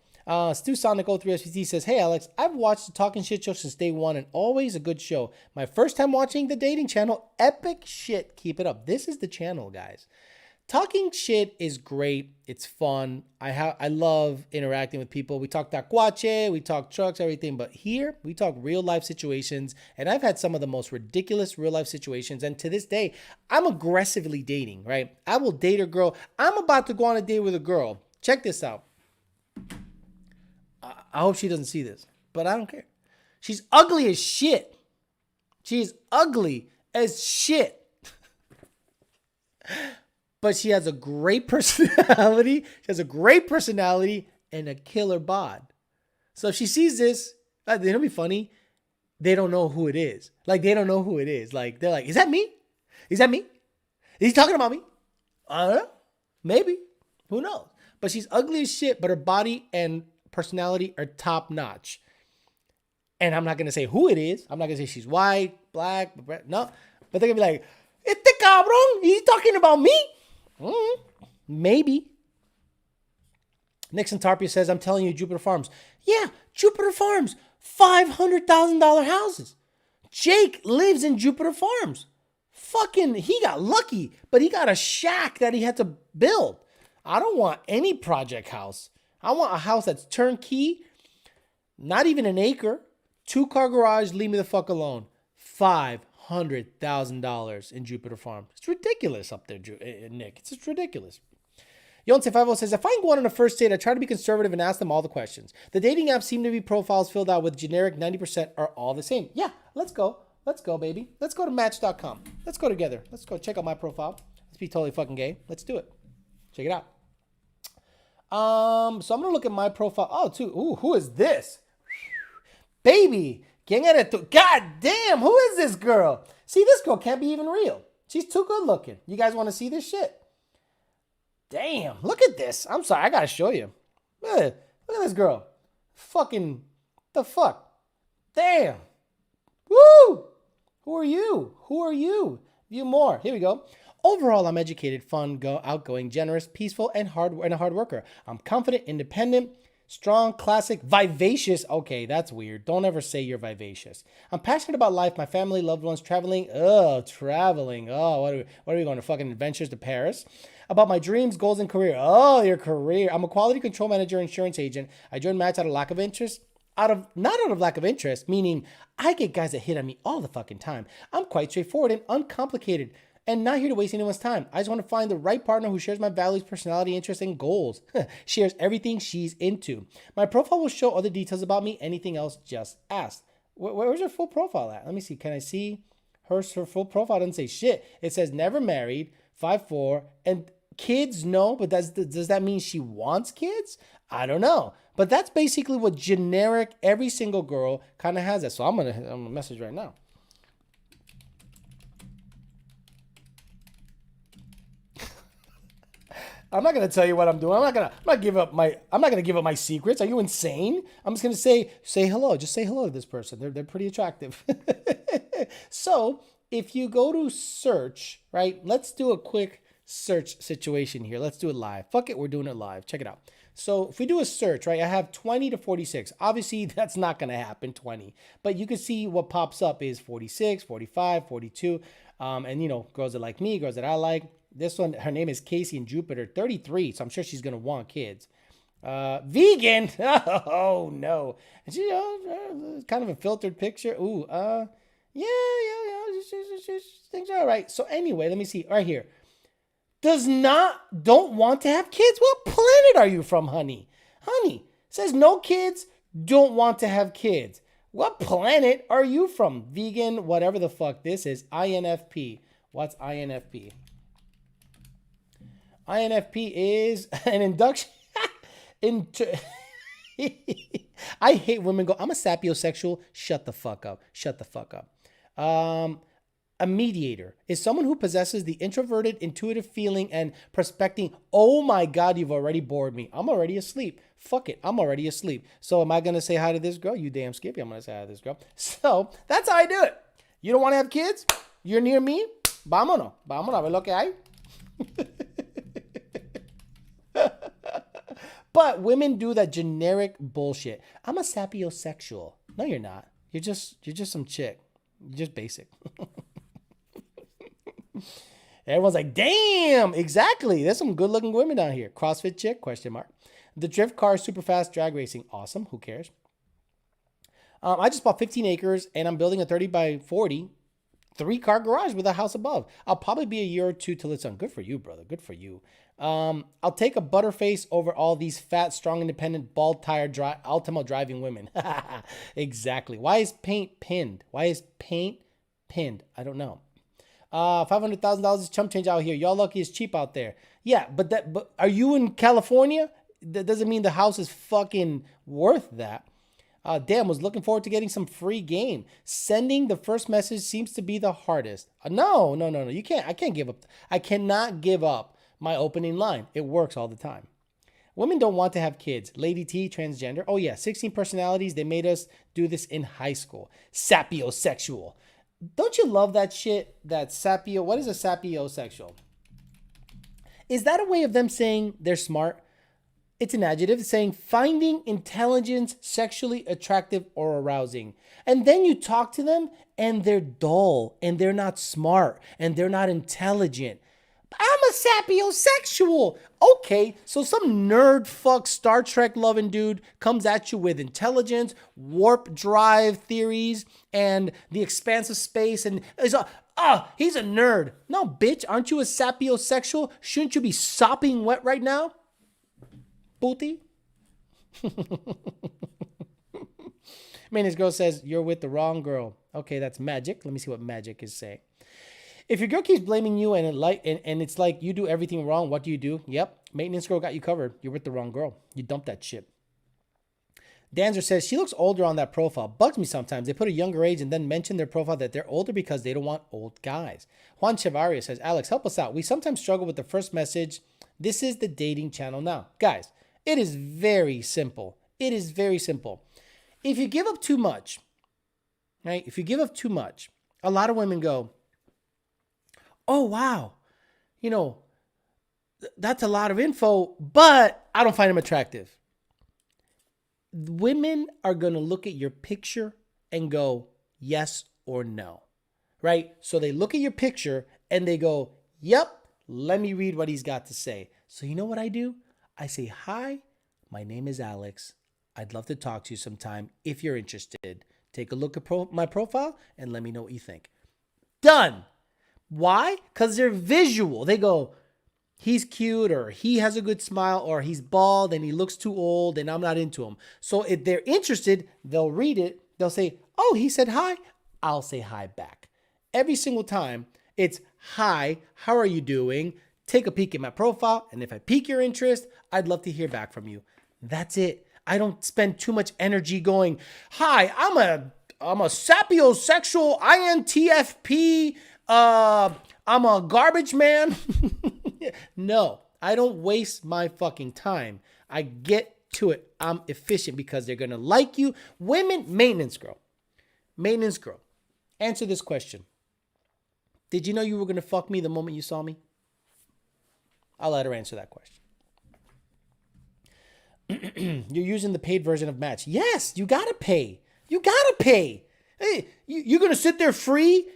Stu Sonic 03 SVT says, hey, Alex, I've watched the Talking Shit show since day one and always a good show. My first time watching the dating channel. Epic shit. Keep it up. This is the channel, guys. Talking shit is great. It's fun. I love interacting with people. We talk tacuache, we talk trucks, everything. But here, we talk real life situations. And I've had some of the most ridiculous real life situations. And to this day, I'm aggressively dating, right? I will date a girl. I'm about to go on a date with a girl. Check this out. I hope she doesn't see this, but I don't care. She's ugly as shit. She's ugly as shit. But she has a great personality. She has a great personality and a killer bod. So if she sees this, it'll be funny. They don't know who it is. Like, they don't know who it is. Like, they're like, is that me? Is that me? Is he talking about me? I don't know. Maybe. Who knows? But she's ugly as shit, but her body and personality are top notch. And I'm not going to say who it is. I'm not going to say she's white, black, no. But they're going to be like, este cabrón, he's talking about me? Maybe. Nixon Tarpia says, I'm telling you, Jupiter Farms. Yeah, Jupiter Farms, $500,000 houses. Jake lives in Jupiter Farms. Fucking, he got lucky, but he got a shack that he had to build. I don't want any project house. I want a house that's turnkey, not even an acre, 2-car garage, leave me the fuck alone. $500,000 in Jupiter Farms. It's ridiculous up there, Nick. It's just ridiculous. Yonce50 says, if I go on a first date, I try to be conservative and ask them all the questions. The dating apps seem to be profiles filled out with generic 90% are all the same. Yeah, let's go. Let's go, baby. Let's go to Match.com. Let's go together. Let's go check out my profile. Let's be totally fucking gay. Let's do it. Check it out. So I'm going to look at my profile. Oh, ooh, who is this? Baby. ¿Quién eres tú? God damn, who is this girl? See, this girl can't be even real. She's too good looking. You guys want to see this shit? Damn, look at this. I'm sorry, I gotta show you. Look at this girl. Fucking, the fuck? Damn. Woo! Who are you? Who are you? View more. Here we go. Overall, I'm educated, fun, outgoing, generous, peaceful, and a hard worker. I'm confident, independent, strong, classic, vivacious. Okay, that's weird. Don't ever say you're vivacious. I'm passionate about life, my family, loved ones, traveling. Traveling. What are we going to fucking adventures to Paris? About my dreams, goals, and career. Oh, your career. I'm a quality control manager, insurance agent. I joined Match out of lack of interest. Not out of lack of interest, meaning I get guys that hit on me all the fucking time. I'm quite straightforward and uncomplicated and not here to waste anyone's time. I just want to find the right partner who shares my values, personality, interests, and goals. Shares everything she's into. My profile will show other details about me. Anything else, just ask. Where's her full profile at? Let me see. Can I see her full profile? It doesn't say shit. It says never married, 5'4", and kids, no, but does that mean she wants kids? I don't know. But that's basically what generic every single girl kind of has that. So I'm gonna message right now. I'm not gonna tell you what I'm doing. I'm not gonna give up my secrets. Are you insane? I'm just gonna say hello. Just say hello to this person. They're pretty attractive. So if you go to search, right? Let's do a quick search situation here. Let's do it live. Fuck it, we're doing it live. Check it out. So if we do a search, right, I have 20 to 46. Obviously, that's not going to happen, 20. But you can see what pops up is 46, 45, 42. And, girls that like me, girls that I like. This one, her name is Casey in Jupiter, 33. So I'm sure she's going to want kids. Vegan. Oh, no. And she, kind of a filtered picture. Ooh, yeah. Things are all right. So anyway, let me see right here. Don't want to have kids? What planet are you from, honey? Honey, says no kids, don't want to have kids. What planet are you from? Vegan, whatever the fuck this is. INFP. What's INFP? INFP is an induction into... I hate women go, I'm a sapiosexual. Shut the fuck up. A mediator is someone who possesses the introverted, intuitive feeling and prospecting. Oh my God, you've already bored me. I'm already asleep. Fuck it. I'm already asleep. So am I going to say hi to this girl? You damn Skippy. I'm going to say hi to this girl. So that's how I do it. You don't want to have kids? You're near me? Vámonos a ver lo que hay. But women do that generic bullshit. I'm a sapiosexual. No, you're not. You're just some chick. You're just basic. Everyone's like, damn, exactly. There's some good looking women down here. CrossFit chick, ? The drift car, super fast drag racing. Awesome. Who cares? I just bought 15 acres and I'm building a 30 by 40 3-car garage with a house above. I'll probably be a year or two till it's done. Good for you, brother. Good for you. I'll take a butterface over all these fat, strong, independent, bald-tired, Ultimo driving women. Exactly. Why is paint pinned? I don't know. $500,000 is chump change out here. Y'all lucky it's cheap out there. Yeah, but are you in California? That doesn't mean the house is fucking worth that. Damn, was looking forward to getting some free game. Sending the first message seems to be the hardest. No. You can't. I can't give up. I cannot give up my opening line. It works all the time. Women don't want to have kids. Lady T, transgender. Oh yeah, 16 personalities. They made us do this in high school. Sapiosexual. Don't you love that shit? That sapio. What is a sapiosexual? Is that a way of them saying they're smart? It's an adjective saying finding intelligence sexually attractive or arousing. And then you talk to them and they're dull and they're not smart and they're not intelligent. I'm a sapiosexual. Okay, so some nerd fuck Star Trek loving dude comes at you with intelligence, warp drive theories, and the expanse of space, and he's a nerd. No, bitch, aren't you a sapiosexual? Shouldn't you be sopping wet right now? Booty? Maintenance girl says, you're with the wrong girl. Okay, that's Magic. Let me see what Magic is saying. If your girl keeps blaming you and it's like you do everything wrong, what do you do? Yep, maintenance girl got you covered. You're with the wrong girl. You dump that shit. Danzer says, she looks older on that profile. Bugs me sometimes. They put a younger age and then mention their profile that they're older because they don't want old guys. Juan Chevaria says, Alex, help us out. We sometimes struggle with the first message. This is the dating channel now. Guys, it is very simple. It is very simple. If you give up too much, right? If you give up too much, a lot of women go, oh, wow, that's a lot of info, but I don't find him attractive. Women are going to look at your picture and go, yes or no, right? So they look at your picture and they go, yep, let me read what he's got to say. So you know what I do? I say, hi, my name is Alex. I'd love to talk to you sometime. If you're interested, take a look at my profile and let me know what you think. Done. Why? Because they're visual. They go, he's cute, or he has a good smile, or he's bald and he looks too old and I'm not into him. So if they're interested, they'll read it. They'll say, oh, he said hi. I'll say hi back. Every single time it's hi, how are you doing? Take a peek at my profile. And if I pique your interest, I'd love to hear back from you. That's it. I don't spend too much energy going, hi, I'm a sapiosexual INTFP. I'm a garbage man. No, I don't waste my fucking time. I get to it. I'm efficient because they're going to like you. Women, maintenance girl, answer this question. Did you know you were going to fuck me the moment you saw me? I'll let her answer that question. You're using the paid version of Match. Yes, you got to pay. Hey, you're going to sit there free?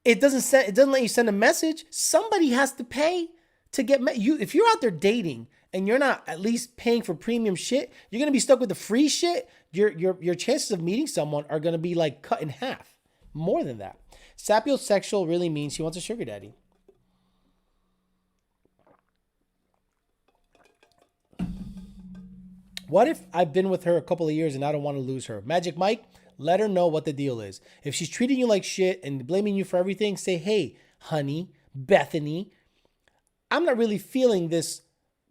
It doesn't let you send a message. Somebody has to pay to get you. If you're out there dating and you're not at least paying for premium shit, you're gonna be stuck with the free shit. Your chances of meeting someone are gonna be like cut in half. More than that. Sapiosexual really means she wants a sugar daddy. What if I've been with her a couple of years and I don't want to lose her? Magic Mike, let her know what the deal is. If she's treating you like shit and blaming you for everything, say, hey, honey, Bethany, I'm not really feeling this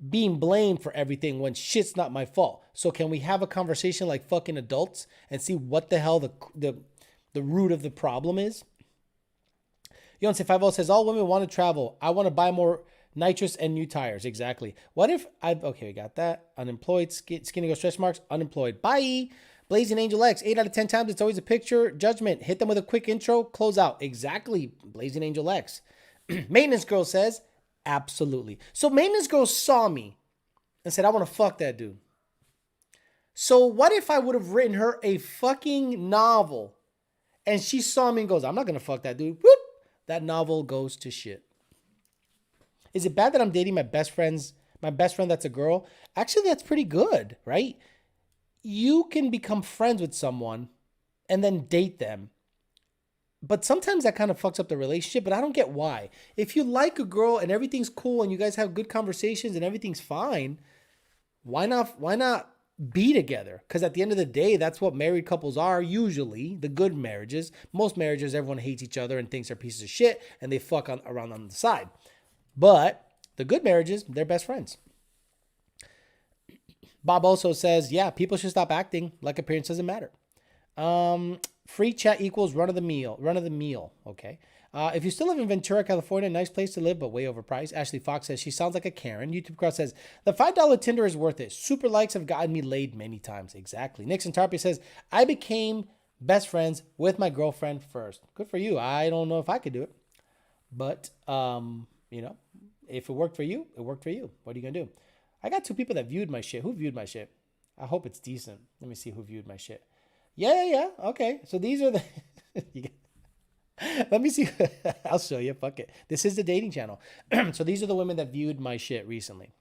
being blamed for everything when shit's not my fault. So can we have a conversation like fucking adults and see what the hell the root of the problem is? Yonsei 50 says, all women want to travel. I want to buy more nitrous and new tires. Exactly. What if okay, we got that. Unemployed, skinny go stretch marks, unemployed. Bye. Blazing Angel X, 8 out of 10 times, it's always a picture. Judgment, hit them with a quick intro, close out. Exactly. Blazing Angel X. Maintenance girl says, absolutely. So maintenance girl saw me and said, I want to fuck that dude. So what if I would have written her a fucking novel and she saw me and goes, I'm not going to fuck that dude. Whoop. That novel goes to shit. Is it bad that I'm dating my best friend that's a girl? Actually, that's pretty good, right? You can become friends with someone and then date them. But sometimes that kind of fucks up the relationship, but I don't get why. If you like a girl and everything's cool and you guys have good conversations and everything's fine, why not be together? Because at the end of the day, that's what married couples are usually, the good marriages. Most marriages, everyone hates each other and thinks they're pieces of shit and they fuck around on the side. But the good marriages, they're best friends. Bob also says, yeah, people should stop acting like appearance doesn't matter. Free chat equals run of the meal. Okay. If you still live in Ventura, California, nice place to live, but way overpriced. Ashley Fox says she sounds like a Karen. YouTube Cross says the $5 Tinder is worth it. Super likes have gotten me laid many times. Exactly. Nixon Tarpia says I became best friends with my girlfriend first. Good for you. I don't know if I could do it, but if it worked for you, it worked for you. What are you gonna do? I got 2 people that viewed my shit. Who viewed my shit? I hope it's decent. Let me see who viewed my shit. Yeah. Okay. So these are the. Let me see. I'll show you. Fuck it. This is the dating channel. So these are the women that viewed my shit recently.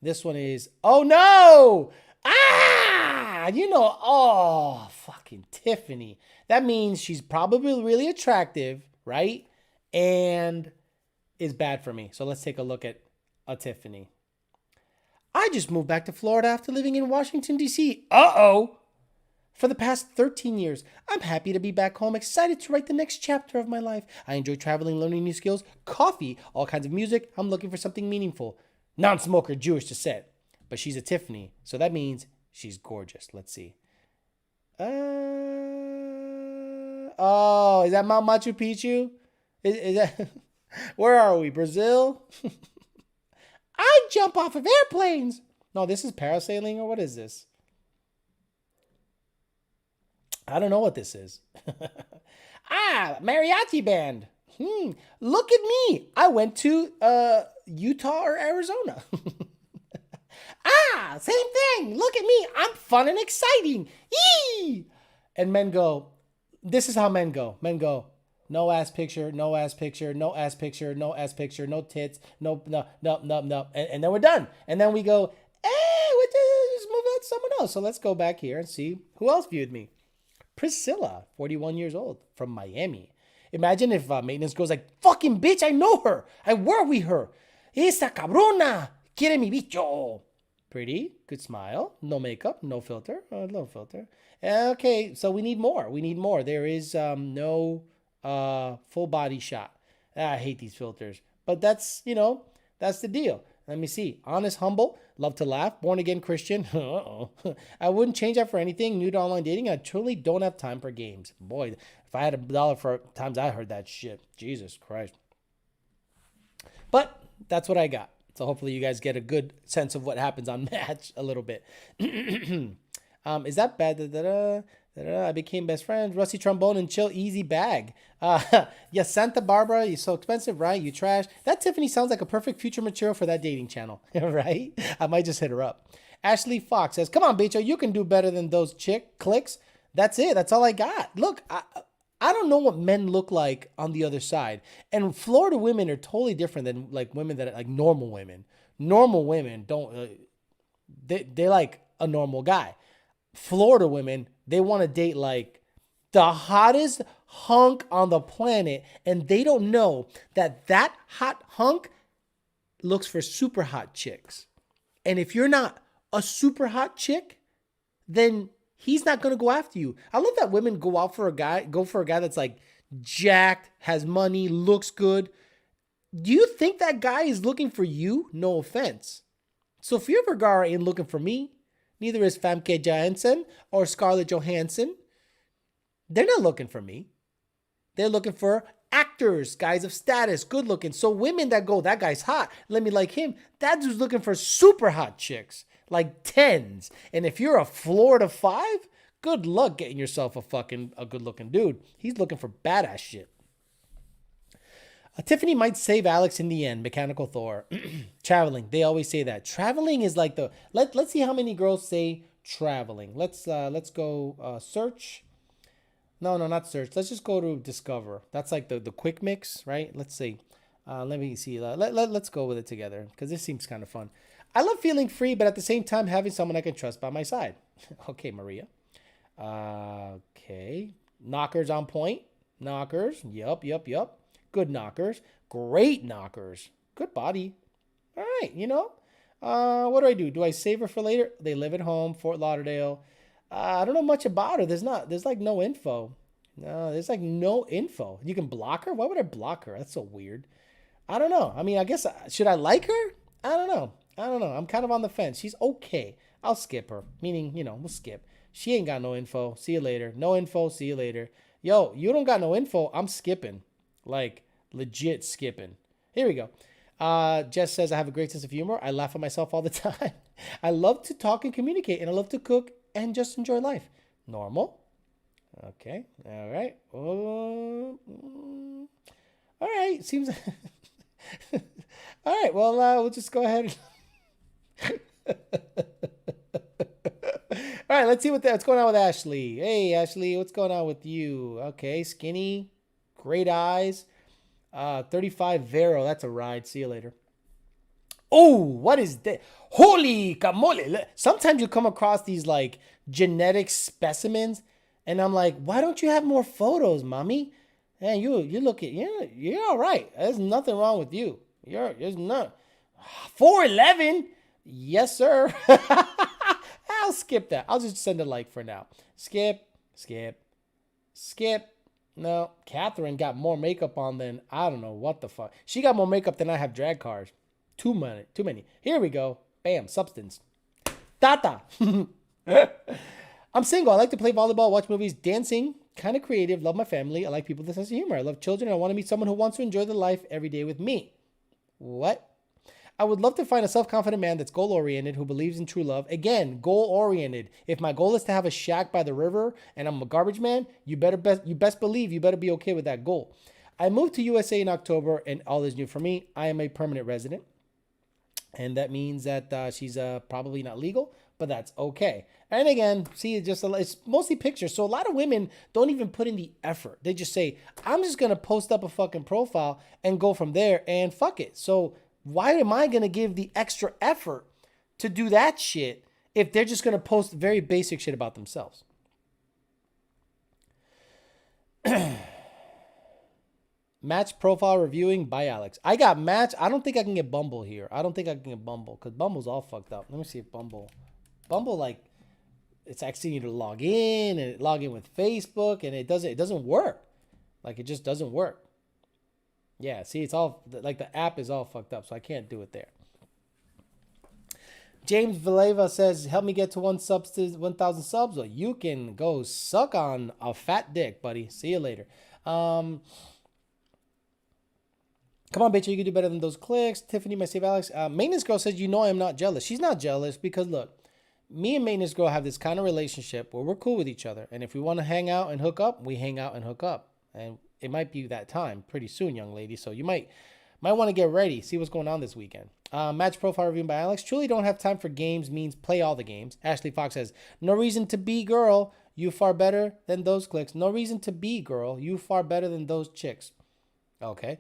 This one is. Oh no! Oh, fucking Tiffany. That means she's probably really attractive, right? And is bad for me. So let's take a look at a Tiffany. I just moved back to Florida after living in Washington, D.C. Uh-oh. For the past 13 years, I'm happy to be back home, excited to write the next chapter of my life. I enjoy traveling, learning new skills, coffee, all kinds of music. I'm looking for something meaningful. Non-smoker, Jewish descent. But she's a Tiffany, so that means she's gorgeous. Let's see. Oh, is that Mount Machu Picchu? Is that... Where are we? Brazil? I jump off of airplanes. No, this is parasailing, or what is this? I don't know what this is. Mariachi band. Look at me. I went to Utah or Arizona. Same thing. Look at me. I'm fun and exciting. Yee! And men go, this is how men go. Men go, no ass picture, no ass picture, no ass picture, no ass picture, no tits, no. And then we're done. And then we go, let's move on to someone else. So let's go back here and see who else viewed me. Priscilla, 41 years old, from Miami. Imagine if maintenance goes like, fucking bitch, I know her. I work with her. Esa cabrona. Quiere mi bicho. Pretty, good smile, no makeup, no filter, no filter. Okay, so we need more. There is no full body shot. I hate these filters. But that's the deal. Let me see. Honest, humble, love to laugh, born again Christian. I wouldn't change that for anything. New to online dating. I truly don't have time for games. Boy, if I had $1 for times I heard that shit. Jesus Christ. But that's what I got. So hopefully you guys get a good sense of what happens on Match a little bit. Is that bad? I became best friends. Rusty trombone and chill easy bag. Yeah, Santa Barbara, you're so expensive, right? You trash. That Tiffany sounds like a perfect future material for that dating channel, right? I might just hit her up. Ashley Fox says, come on, Bicho, you can do better than those chick clicks. That's it. That's all I got. Look, I don't know what men look like on the other side. And Florida women are totally different than like women that are like normal women. Normal women don't, they're like a normal guy. Florida women, they want to date like the hottest hunk on the planet, and they don't know that that hot hunk looks for super hot chicks. And if you're not a super hot chick, then he's not going to go after you. I love that women go for a guy that's like jacked, has money, looks good. Do you think that guy is looking for you? No offense. Sofia Vergara ain't looking for me. Neither is Famke Janssen or Scarlett Johansson. They're not looking for me. They're looking for actors, guys of status, good looking. So women that go, that guy's hot, let me like him. That dude's looking for super hot chicks, like 10s. And if you're a Florida 5, good luck getting yourself a good looking dude. He's looking for badass shit. Tiffany might save Alex in the end. Mechanical Thor. Traveling. They always say that. Traveling is like the... Let's see how many girls say traveling. Let's go search. No, not search. Let's just go to discover. That's like the quick mix, right? Let's see. Let me see. Let's go with it together because this seems kind of fun. I love feeling free, but at the same time, having someone I can trust by my side. Okay, Maria. Okay. Knockers on point. Knockers. Yup. Good knockers. Great knockers. Good body. All right, what do? Do I save her for later? They live at home, Fort Lauderdale. I don't know much about her. There's like no info. No, there's like no info. You can block her? Why would I block her? That's so weird. I don't know. I mean, I guess, should I like her? I don't know. I'm kind of on the fence. She's okay. I'll skip her. Meaning, we'll skip. She ain't got no info. See you later. No info. See you later. Yo, you don't got no info. I'm skipping. Like, legit skipping. Here we go. Jess says, I have a great sense of humor. I laugh at myself all the time. I love to talk and communicate, and I love to cook and just enjoy life. Normal. Okay. All right. All right. Seems... All right. Well, we'll just go ahead. All right. Let's see what's going on with Ashley. Hey, Ashley. What's going on with you? Okay. Skinny. Great eyes. 35 Vero. That's a ride. See you later. Oh, what is that? Holy camole. Sometimes you come across these like genetic specimens, and I'm like, why don't you have more photos, mommy? Man, you look at you're all right. There's nothing wrong with you. There's not 4'11". Yes, sir. I'll skip that. I'll just send a like for now. Skip. No, Catherine got more makeup on than I don't know what the fuck. She got more makeup than I have drag cars. Too many. Here we go. Bam, substance. Tata. I'm single. I like to play volleyball, watch movies, dancing. Kind of creative. Love my family. I like people with a sense of humor. I love children. I want to meet someone who wants to enjoy the life every day with me. What? I would love to find a self-confident man that's goal-oriented, who believes in true love. Again, goal-oriented. If my goal is to have a shack by the river and I'm a garbage man, you best believe you better be okay with that goal. I moved to USA in October, and all is new for me. I am a permanent resident, and that means that she's probably not legal, but that's okay. And again, see, it's mostly pictures. So a lot of women don't even put in the effort. They just say, I'm just going to post up a fucking profile and go from there and fuck it. So why am I going to give the extra effort to do that shit if they're just going to post very basic shit about themselves? Match profile reviewing by Alex. I got Match. I don't think I can get Bumble here. I don't think I can get Bumble because Bumble's all fucked up. Let me see if Bumble, like, it's asking you to log in and log in with Facebook, and it doesn't work. Like, it just doesn't work. Yeah, see, it's all like the app is all fucked up, so I can't do it there. James Vileva says, help me get to 1,000 subs. Well, you can go suck on a fat dick, buddy. See you later. Come on, bitch, you can do better than those clicks. Tiffany, my save Alex. Maintenance Girl says, I'm not jealous. She's not jealous because, look, me and Maintenance Girl have this kind of relationship where we're cool with each other. And if we want to hang out and hook up, we hang out and hook up. And it might be that time pretty soon, young lady. So you might want to get ready. See what's going on this weekend. Match profile review by Alex. Truly don't have time for games means play all the games. Ashley Fox says, no reason to be girl. You far better than those clicks. No reason to be girl. You far better than those chicks. Okay.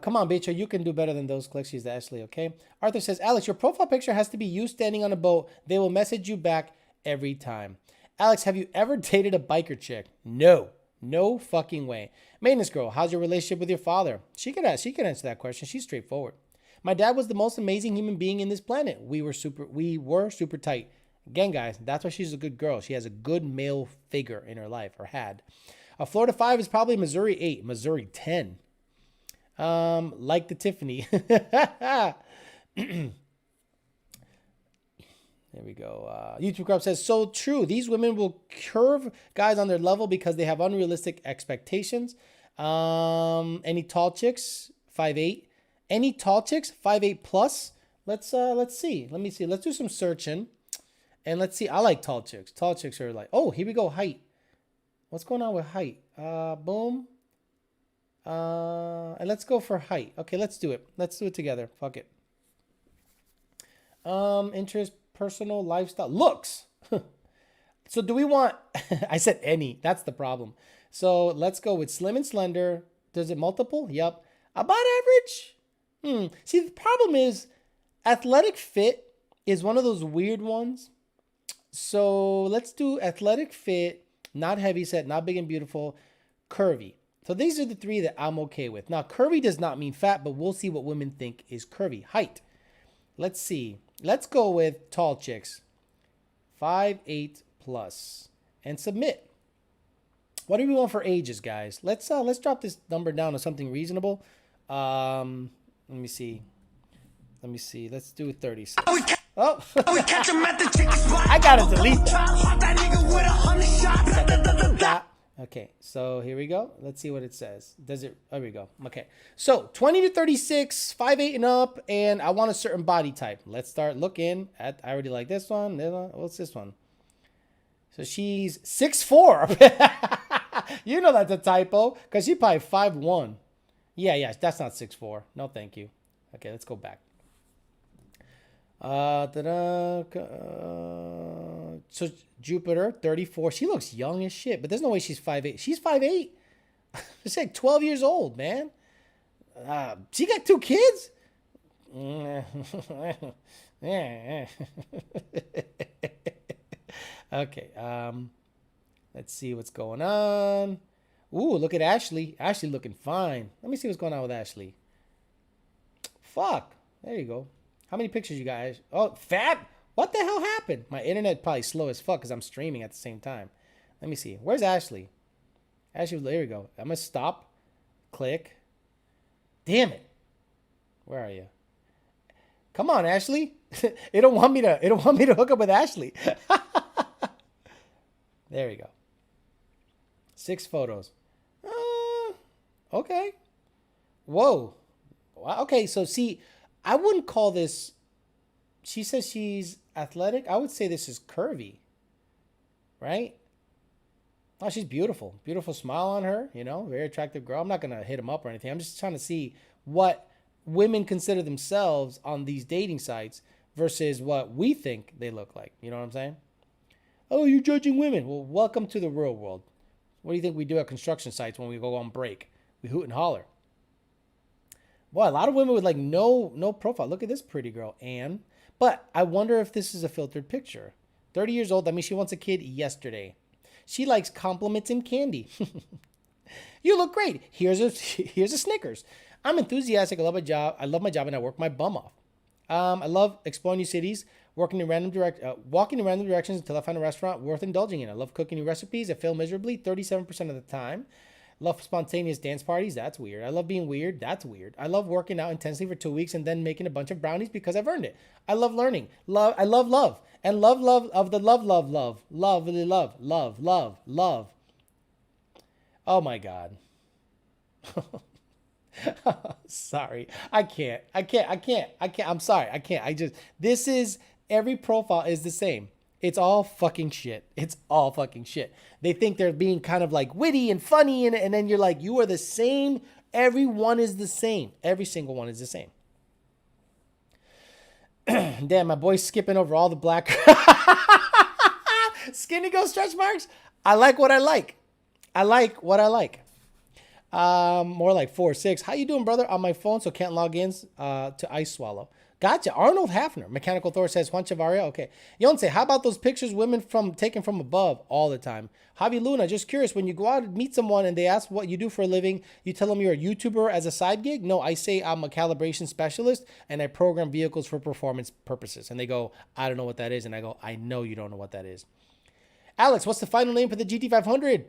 Come on, bitch, you can do better than those clicks. She's Ashley, okay? Arthur says, Alex, your profile picture has to be you standing on a boat. They will message you back every time. Alex, have you ever dated a biker chick? No. No fucking way. Maintenance Girl, how's your relationship with your father? She can answer that question. She's straightforward. My dad was the most amazing human being in this planet. We were super tight. Again, guys, that's why she's a good girl. She has a good male figure in her life, or had. Florida 5 is probably Missouri 8. Missouri 10. Like the Tiffany. There we go. YouTube Crowd says, so true. These women will curve guys on their level because they have unrealistic expectations. Any tall chicks? 5'8". Any tall chicks? 5'8 plus? Let's see. Let me see. Let's do some searching. And let's see. I like tall chicks. Tall chicks are like, oh, here we go. Height. What's going on with height? Boom. And let's go for height. Okay, let's do it. Let's do it together. Fuck it. Interest, personal, lifestyle, looks. So do we want, I said any, that's the problem. So let's go with slim and slender. Does it multiple? Yep. About average? See, the problem is athletic fit is one of those weird ones. So let's do athletic fit, not heavy set, not big and beautiful, curvy. So these are the three that I'm okay with. Now, curvy does not mean fat, but we'll see what women think is curvy. Height. Let's see. Let's go with tall chicks. 5'8 plus. And submit. What do we want for ages, guys? Let's drop this number down to something reasonable. Let me see. Let's do 30. Oh. I gotta delete that. Okay, so here we go. Let's see what it says. Does it? There we go. Okay, so 20 to 36, 5'8" and up, and I want a certain body type. Let's start looking at. I already like this one. What's this one? So she's 6'4". You know that's a typo because she probably 5'1". Yeah, that's not 6'4". No, thank you. Okay, let's go back. So Jupiter, 34. She looks young as shit, but there's no way she's 5'8". She's 5'8". She's like 12 years old, man. She got 2 kids? Okay, let's see what's going on. Ooh, look at Ashley. Ashley looking fine. Let me see what's going on with Ashley. Fuck. There you go. How many pictures you guys? Oh, fat. What the hell happened? My internet probably slow as fuck because I'm streaming at the same time. Let me see. Where's Ashley? Ashley, there we go. I'm going to stop. Click. Damn it. Where are you? Come on, Ashley. It don't want me to hook up with Ashley. There we go. 6 photos. Okay. Whoa. Okay, so see, I wouldn't call this. She says she's athletic. I would say this is curvy. Right? Oh, she's beautiful. Beautiful smile on her, very attractive girl. I'm not going to hit him up or anything. I'm just trying to see what women consider themselves on these dating sites versus what we think they look like. You know what I'm saying? Oh, you're judging women. Well, welcome to the real world. What do you think we do at construction sites when we go on break? We hoot and holler. Boy, a lot of women with like no profile. Look at this pretty girl, Anne. But I wonder if this is a filtered picture. 30 years old. That means she wants a kid yesterday. She likes compliments and candy. You look great. Here's a Snickers. I'm enthusiastic. I love my job. And I work my bum off. I love exploring new cities, walking in random directions until I find a restaurant worth indulging in. I love cooking new recipes. I fail miserably 37% of the time. Love spontaneous dance parties. That's weird. I love being weird. That's weird. I love working out intensely for 2 weeks and then making a bunch of brownies because I've earned it. I love learning. I love love. And love of the love. Love. Oh my God. Sorry. I can't. I'm sorry. I can't. This is, every profile is the same. It's all fucking shit. They think they're being kind of like witty and funny, and then you're like, you are the same. Everyone is the same. Every single one is the same. Damn, my boy's skipping over all the black. Skinny girl stretch marks. I like what I like. More like 4 6. How you doing, brother? On my phone, so can't log in to Ice Swallow. Gotcha. Arnold Hafner. Mechanical Thor says, Juan Chavaria. Okay. Yonce, how about those pictures women taken from above all the time? Javi Luna, just curious, when you go out and meet someone and they ask what you do for a living, you tell them you're a YouTuber as a side gig? No, I say I'm a calibration specialist and I program vehicles for performance purposes. And they go, I don't know what that is. And I go, I know you don't know what that is. Alex, what's the final name for the GT500?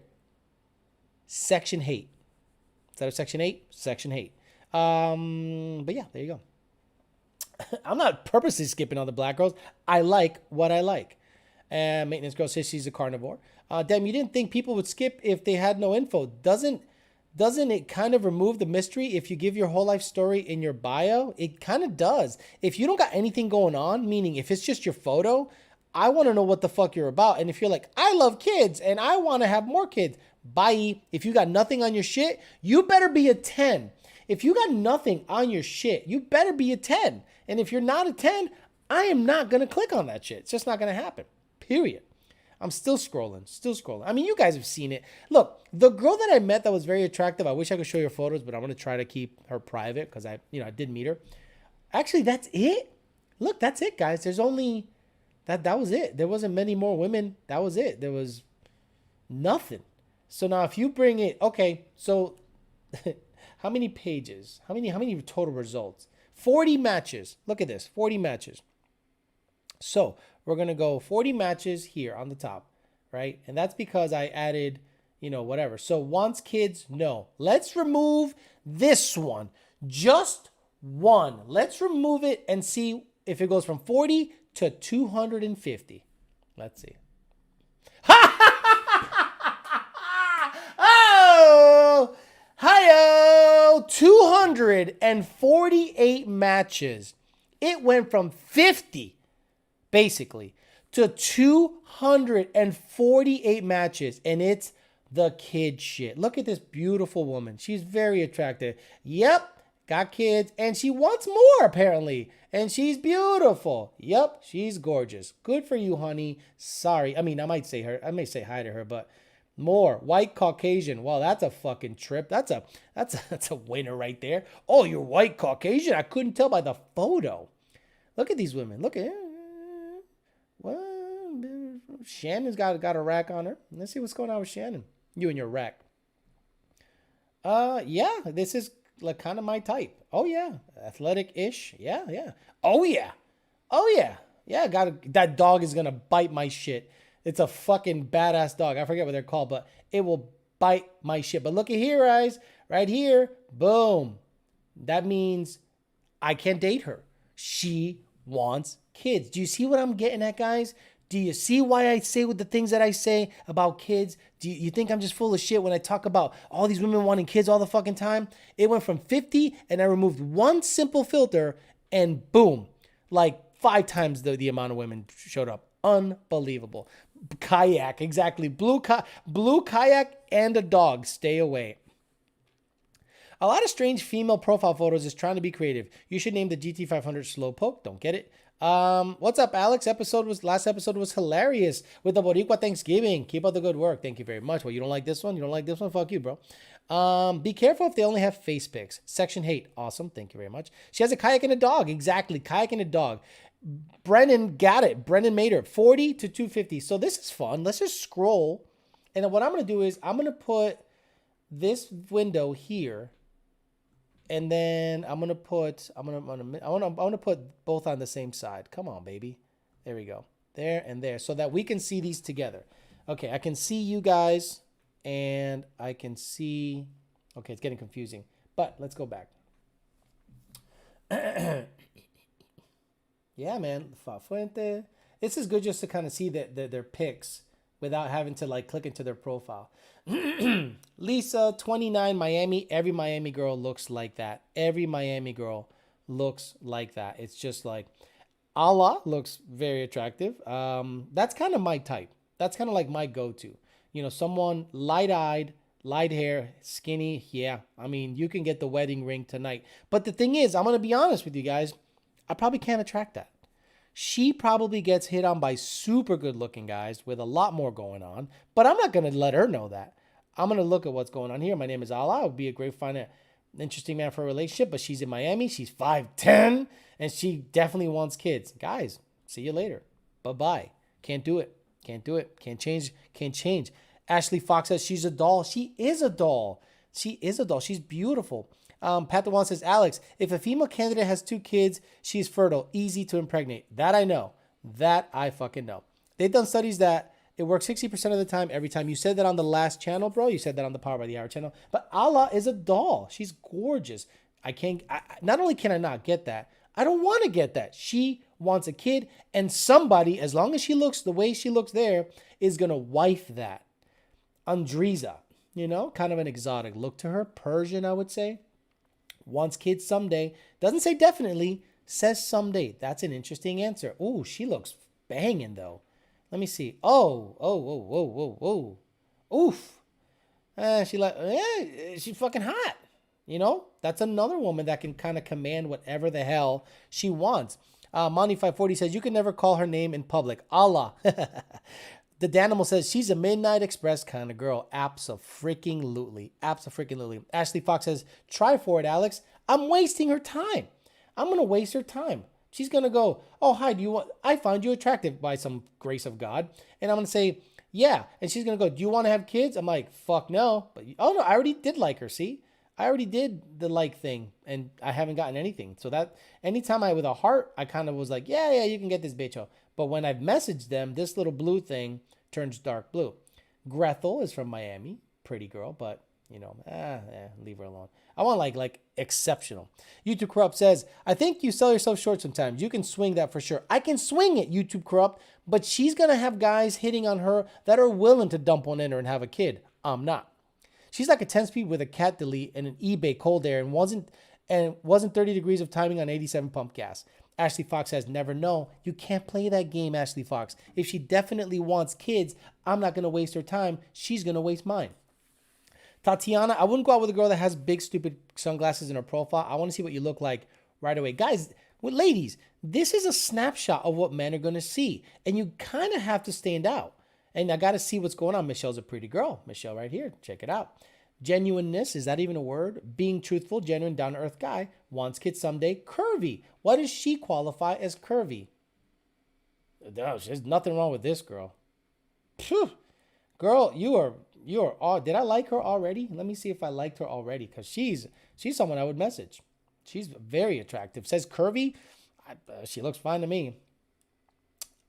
Section Hate. Is that a Section 8? Section Hate. But yeah, there you go. I'm not purposely skipping on the black girls. I like what I like. And maintenance girl says she's a carnivore. Damn, you didn't think people would skip if they had no info. Doesn't it kind of remove the mystery if you give your whole life story in your bio? It kind of does. If you don't got anything going on, meaning if it's just your photo, I want to know what the fuck you're about. And if you're like, I love kids and I want to have more kids, bye. If you got nothing on your shit, you better be a 10. If you got nothing on your shit, you better be a 10. And if you're not a 10, I am not going to click on that shit. It's just not going to happen. Period. I'm still scrolling. I mean, you guys have seen it. Look, the girl that I met that was very attractive, I wish I could show you her photos, but I'm going to try to keep her private because I did meet her. Actually, that's it. Look, that's it, guys. There's only, that was it. There wasn't many more women. That was it. There was nothing. So now if you bring it, okay, so how many pages? How many total results? 40 matches. Look at this, 40 matches. So we're going to go 40 matches here on the top, right? And that's because I added, whatever. So wants kids? No. Let's remove this one. Just one. Let's remove it and see if it goes from 40 to 250. Let's see. Hi-yo! 248 matches. It went from 50, basically, to 248 matches. And it's the kid shit. Look at this beautiful woman. She's very attractive. Yep, got kids. And she wants more, apparently. And she's beautiful. Yep, she's gorgeous. Good for you, honey. Sorry. I mean, I may say hi to her, but more white Caucasian. Well, that's a fucking trip. That's a winner right there. Oh, you're white Caucasian. I couldn't tell by the photo. Look at these women. Look at well, Shannon's got a rack on her. Let's see what's going on with Shannon. You and your rack. Yeah, this is like kind of my type. Oh yeah, athletic-ish. Yeah, yeah. Oh yeah, oh yeah, yeah. That dog is gonna bite my shit. It's a fucking badass dog. I forget what they're called, but it will bite my shit. But look at here, guys. Right here. Boom. That means I can't date her. She wants kids. Do you see what I'm getting at, guys? Do you see why I say with the things that I say about kids? Do you think I'm just full of shit when I talk about all these women wanting kids all the fucking time? It went from 50 and I removed one simple filter and boom, like 5 times the amount of women showed up. Unbelievable. Kayak, exactly. Blue kayak and a dog. Stay away. A lot of strange female profile photos is trying to be creative. You should name the GT500 Slowpoke. Don't get it. What's up, Alex? Last episode was hilarious with the Boricua Thanksgiving. Keep up the good work. Thank you very much. Well, you don't like this one? You don't like this one? Fuck you, bro. Be careful if they only have face pics. Section hate. Awesome. Thank you very much. She has a kayak and a dog. Exactly. Kayak and a dog. Brennan got it. Brennan made her 40 to 250. So this is fun. Let's just scroll. And then what I'm going to do is I'm going to put this window here. And then I'm gonna put both on the same side. Come on, baby. There we go. There and there, so that we can see these together. Okay, I can see you guys, and I can see. Okay, it's getting confusing, but let's go back. Yeah, man, Fa Fuente. This is good just to kind of see their pics without having to like click into their profile. Lisa, 29, Miami. Every Miami girl looks like that. Every Miami girl looks like that. It's just like Allah looks very attractive. That's kind of my type. That's kind of like my go-to. You know, someone light-eyed, light hair, skinny. Yeah, I mean, you can get the wedding ring tonight. But the thing is, I'm going to be honest with you guys. I probably can't attract that. She probably gets hit on by super good looking guys with a lot more going on, but I'm not going to let her know that. I'm going to look at what's going on here. My name is Allah. I would be a great, fun, interesting man for a relationship, but she's in Miami. She's 5'10", and she definitely wants kids. Guys, see you later. Bye-bye. Can't do it. Can't do it. Can't change. Can't change. Ashley Fox says she's a doll. She is a doll. She is a doll. She's beautiful. Pat the One says, Alex, if a female candidate has 2 kids, she's fertile, easy to impregnate. That I know. That I fucking know. They've done studies that it works 60% of the time, every time. You said that on the last channel, bro. You said that on the Power by the Hour channel. But Allah is a doll. She's gorgeous. Not only can I not get that, I don't want to get that. She wants a kid, and somebody, as long as she looks the way she looks there, is going to wife that. Andriza, kind of an exotic look to her. Persian, I would say. Wants kids someday. Doesn't say definitely. Says someday. That's an interesting answer. Ooh, she looks banging though. Let me see. Oh. Oof. She's fucking hot. That's another woman that can kind of command whatever the hell she wants. Monty540 says, you can never call her name in public. Allah. The Danimal says, she's a Midnight Express kind of girl. Abso-freaking-lutely. Abso-freaking-lutely. Ashley Fox says, try for it, Alex. I'm wasting her time. I'm going to waste her time. She's going to go, oh, hi, I found you attractive by some grace of God. And I'm going to say, yeah. And she's going to go, do you want to have kids? I'm like, fuck no. But, oh, no, I already did like her, see? I already did the like thing, and I haven't gotten anything. So that, anytime with a heart, I kind of was like, yeah, you can get this bitch. But when I've messaged them, this little blue thing turns dark blue. Grethel is from Miami. Pretty girl, but, leave her alone. I want like exceptional. YouTube Corrupt says, I think you sell yourself short sometimes. You can swing that for sure. I can swing it, YouTube Corrupt, but she's going to have guys hitting on her that are willing to dump one in her and have a kid. I'm not. She's like a 10-speed with a cat delete and an eBay cold air, and wasn't 30 degrees of timing on 87 pump gas. Ashley Fox says, never know. You can't play that game, Ashley Fox. If she definitely wants kids, I'm not going to waste her time. She's going to waste mine. Tatiana, I wouldn't go out with a girl that has big, stupid sunglasses in her profile. I want to see what you look like right away. Guys, ladies, this is a snapshot of what men are going to see. And you kind of have to stand out. And I got to see what's going on. Michelle's a pretty girl. Michelle right here. Check it out. Genuineness, is that even a word? Being truthful, genuine, down-to-earth guy. Wants kids someday. Curvy. What does she qualify as curvy? There's nothing wrong with this girl. Phew. Girl, you are did I like her already? Let me see if I liked her already, because she's someone I would message. She's very attractive. Says curvy. She looks fine to me.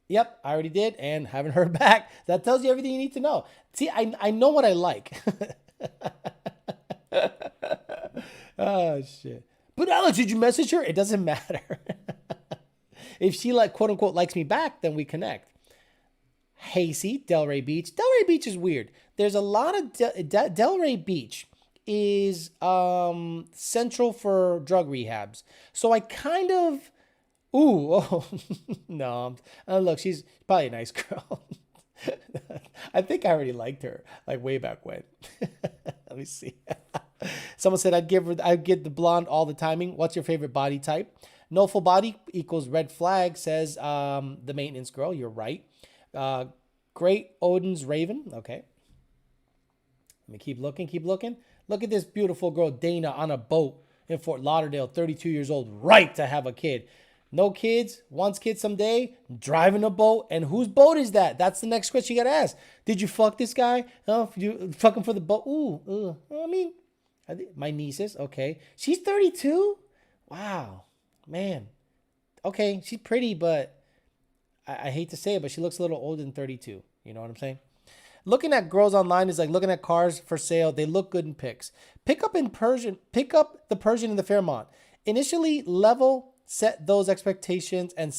Yep, I already did and haven't heard back. That tells you everything you need to know. See, I know what I like. Oh, shit. But Alex, did you message her? It doesn't matter. If she, like, quote unquote, likes me back, then we connect. Hasty, Delray Beach. Delray Beach is weird. There's a lot of Delray Beach is central for drug rehabs. So I kind of, no. Look, she's probably a nice girl. I think I already liked her, like way back when. Let me see. Someone said I'd give the blonde all the timing. What's your favorite body type? No full body equals red flag, says the maintenance girl. You're right. Great Odin's Raven. Okay. Let me keep looking. Look at this beautiful girl, Dana, on a boat in Fort Lauderdale, 32 years old, right to have a kid. No kids, wants kids someday, driving a boat. And whose boat is that? That's the next question you got to ask. Did you fuck this guy? Oh, you fuck him for the boat? I mean, my nieces. Okay. She's 32? Wow. Man. Okay, she's pretty, but I hate to say it, but she looks a little older than 32. You know what I'm saying? Looking at girls online is like looking at cars for sale. They look good in pics. Pick up the Persian in the Fairmont. Initially level set those expectations and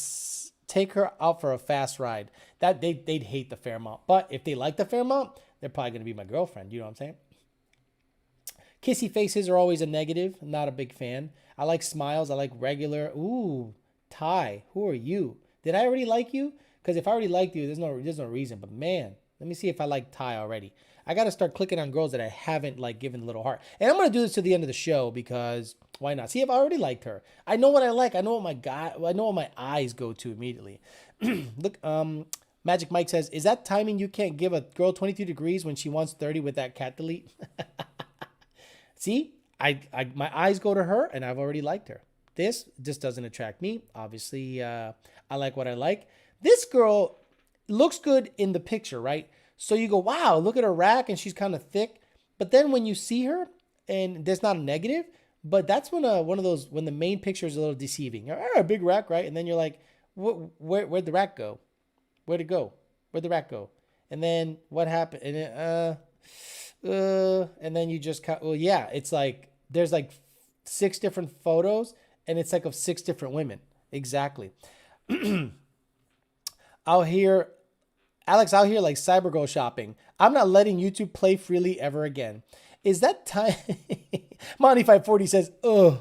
take her out for a fast ride. That they'd hate the Fairmont. But if they like the Fairmont, they're probably going to be my girlfriend. You know what I'm saying? Kissy faces are always a negative. I'm not a big fan. I like smiles. I like regular. Ooh, Ty, who are you? Did I already like you? Because if I already liked you, there's no reason. But man, let me see if I like Ty already. I got to start clicking on girls that I haven't like given a little heart. And I'm going to do this to the end of the show because why not? See if I already liked her. I know what I like. I know what my eyes go to immediately. Look, Magic Mike says, is that timing you can't give a girl 22 degrees when she wants 30 with that cat delete? See, my eyes go to her and I've already liked her. This just doesn't attract me. Obviously, I like what I like. This girl looks good in the picture, right? So you go, wow, look at her rack and she's kind of thick. But then when you see her, and there's not a negative, but that's when when the main picture is a little deceiving. A big rack, right? And then you're like, where'd the rack go? Where'd it go? Where'd the rack go? And then what happened? And then you just it's like there's like 6 different photos and it's like of 6 different women. Exactly. Alex out here like Cybergirl shopping. I'm not letting YouTube play freely ever again. Is that time? Monty540 says, ugh.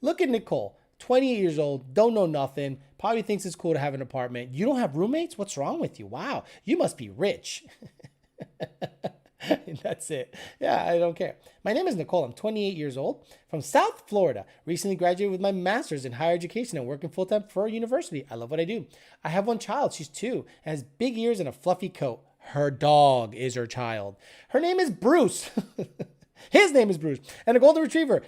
Look at Nicole, 28 years old, don't know nothing, probably thinks it's cool to have an apartment. You don't have roommates? What's wrong with you? Wow, you must be rich. That's it. Yeah, I don't care. My name is Nicole. I'm 28 years old from South Florida. Recently graduated with my master's in higher education and working full-time for a university. I love what I do. I have one child. She's 2 and has big ears and a fluffy coat. Her dog is her child. Her name is Bruce. His name is Bruce. And a golden retriever.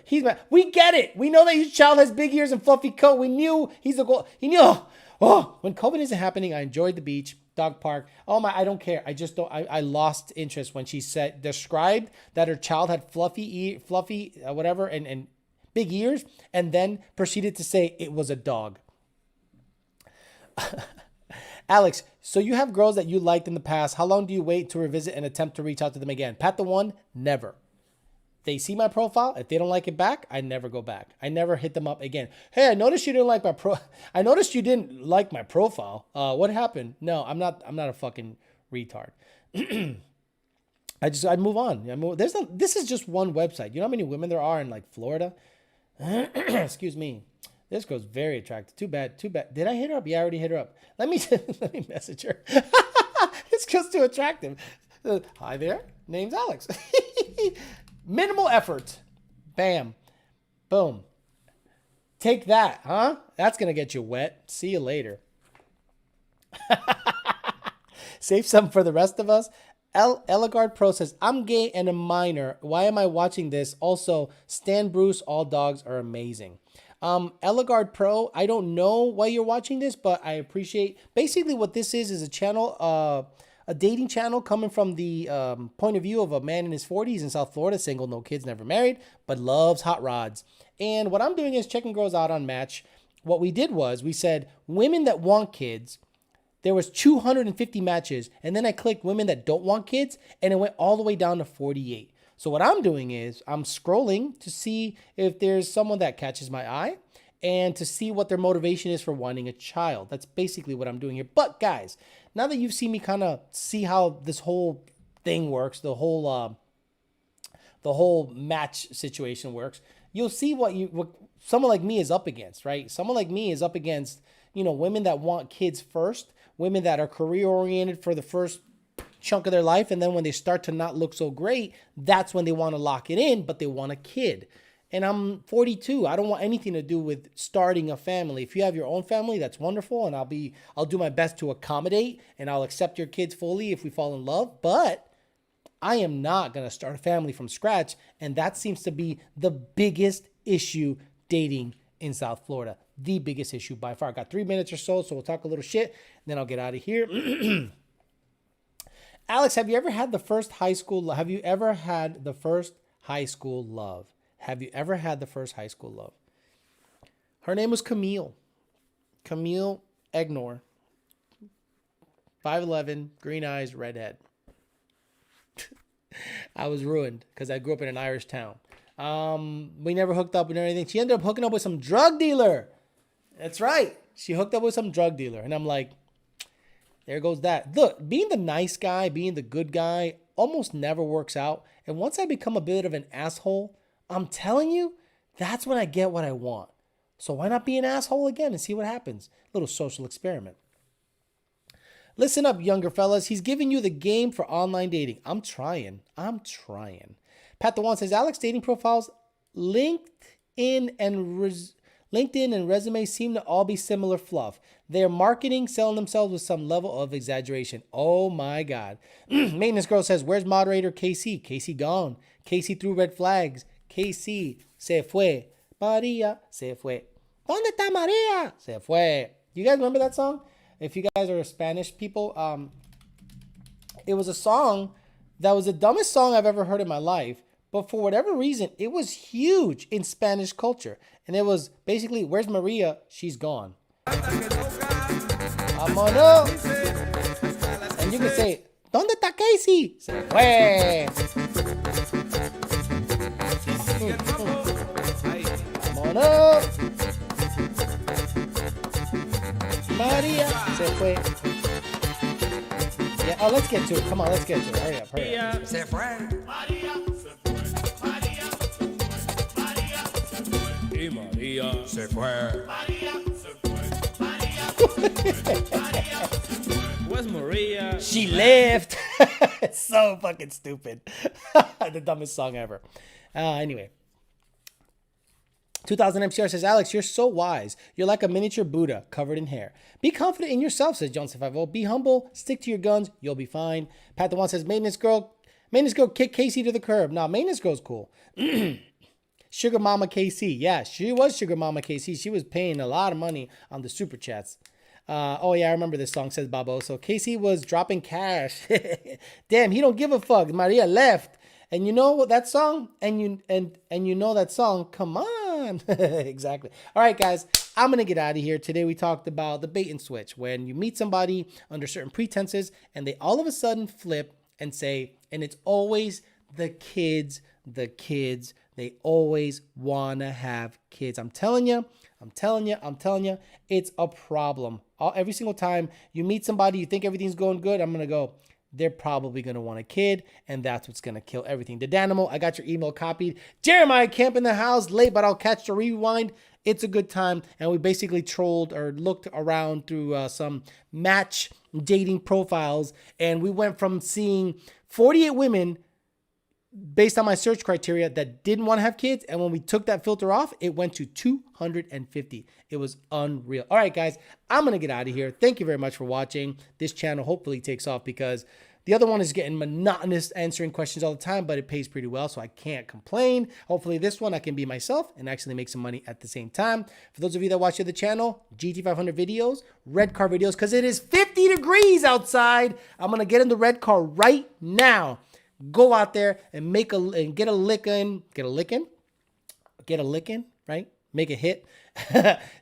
We get it. We know that your child has big ears and fluffy coat. We knew he knew. Oh, when COVID isn't happening, I enjoyed the beach, dog park. Oh my, I don't care. I just don't. I lost interest when she described that her child had fluffy whatever and big ears, and then proceeded to say it was a dog. Alex, so you have girls that you liked in the past. How long do you wait to revisit and attempt to reach out to them again? Pat the one, never. They see my profile. If they don't like it back, I never go back. I never hit them up again. Hey, I noticed you didn't like I noticed you didn't like my profile. What happened? No, I'm not a fucking retard. I'd move on. This is just one website. You know how many women there are in like Florida? Excuse me. This girl's very attractive. Too bad. Too bad. Did I hit her up? Yeah, I already hit her up. Let me let me message her. This girl's too attractive. Hi there. Name's Alex. Minimal effort. Bam. Boom. Take that, huh? That's gonna get you wet. See you later. Save some for the rest of us. Eligard Pro says, I'm gay and a minor. Why am I watching this? Also, Stan Bruce, all dogs are amazing. Eligard Pro, I don't know why you're watching this, but I appreciate, basically what this is a channel, a dating channel coming from the point of view of a man in his 40s in South Florida, single, no kids, never married, but loves hot rods. And what I'm doing is checking girls out on Match. What we did was we said women that want kids. There was 250 matches, and then I clicked women that don't want kids, and it went all the way down to 48. So what I'm doing is I'm scrolling to see if there's someone that catches my eye and to see what their motivation is for wanting a child. That's basically what I'm doing here. But guys, now that you've seen me kind of see how this whole thing works, the whole match situation works, you'll see what someone like me is up against, right? Someone like me is up against, women that want kids first, women that are career oriented for the first chunk of their life. And then when they start to not look so great, that's when they want to lock it in, but they want a kid. And I'm 42. I don't want anything to do with starting a family. If you have your own family, that's wonderful. And I'll do my best to accommodate, and I'll accept your kids fully if we fall in love. But I am not going to start a family from scratch. And that seems to be the biggest issue dating in South Florida. The biggest issue by far. I got 3 minutes or so we'll talk a little shit, and then I'll get out of here. Alex, have you ever had the first high school love? Have you ever had the first high school love? Have you ever had the first high school love? Her name was Camille. Camille Egnor. 5'11", green eyes, redhead. I was ruined because I grew up in an Irish town. We never hooked up or anything. She ended up hooking up with some drug dealer. That's right. She hooked up with some drug dealer. And I'm like, there goes that. Look, being the nice guy, being the good guy almost never works out. And once I become a bit of an asshole, I'm telling you, that's when I get what I want. So why not be an asshole again and see what happens? Little social experiment. Listen up, younger fellas. He's giving you the game for online dating. I'm trying. Pat the One says, Alex, dating profiles, LinkedIn and resume seem to all be similar fluff. They're marketing, selling themselves with some level of exaggeration. Oh my God. Maintenance Girl says, where's moderator KC? KC gone. KC threw red flags. KC se fue. Maria se fue. ¿Dónde está Maria? Se fue. You guys remember that song? If you guys are Spanish people, it was a song that was the dumbest song I've ever heard in my life. But for whatever reason, it was huge in Spanish culture. And it was basically, where's Maria? She's gone. Vámonos. And you can say, ¿Dónde está Casey? Se fue. Vámonos. Maria se fue. Yeah, oh, let's get to it. Come on, let's get to it. Hurry up. Se fue. Maria se fue. Where's Maria? She left. It's so fucking stupid. The dumbest song ever. Anyway. 2000 MCR says, Alex, you're so wise. You're like a miniature Buddha covered in hair. Be confident in yourself, says Johnson 50. Be humble. Stick to your guns. You'll be fine. Pat the One says, Maintenance girl kick Casey to the curb. Nah, Maintenance girl's cool. Sugar Mama KC. Yeah, she was Sugar Mama KC. She was paying a lot of money on the super chats. Oh yeah, I remember this song, says Babo. So Casey was dropping cash. Damn, he don't give a fuck. Maria left. And you know what that song? And you know that song? Come on. Exactly. All right, guys, I'm gonna get out of here. Today we talked about the bait and switch. When you meet somebody under certain pretenses and they all of a sudden flip and say, and it's always the kids. They always want to have kids. I'm telling you, it's a problem. Every single time you meet somebody, you think everything's going good. I'm going to go, they're probably going to want a kid, and that's what's going to kill everything. Danimo, I got your email copied. Jeremiah Camp in the house, late, but I'll catch the rewind. It's a good time, and we basically trolled or looked around through some match dating profiles, and we went from seeing 48 women based on my search criteria that didn't want to have kids, and when we took that filter off, it went to 250. It was unreal. All right, guys, I'm going to get out of here. Thank you very much for watching. This channel hopefully takes off because the other one is getting monotonous answering questions all the time, but it pays pretty well, so I can't complain. Hopefully this one I can be myself and actually make some money at the same time. For those of you that watch the channel, GT500 videos, red car videos, because it is 50 degrees outside. I'm going to get in the red car right now. Go out there and get a licking, right? Make a hit.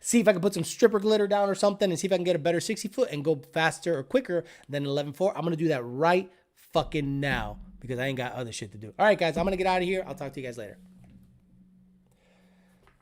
See if I can put some stripper glitter down or something and see if I can get a better 60 foot and go faster or quicker than 11.4. I'm going to do that right fucking now because I ain't got other shit to do. All right, guys, I'm going to get out of here. I'll talk to you guys later.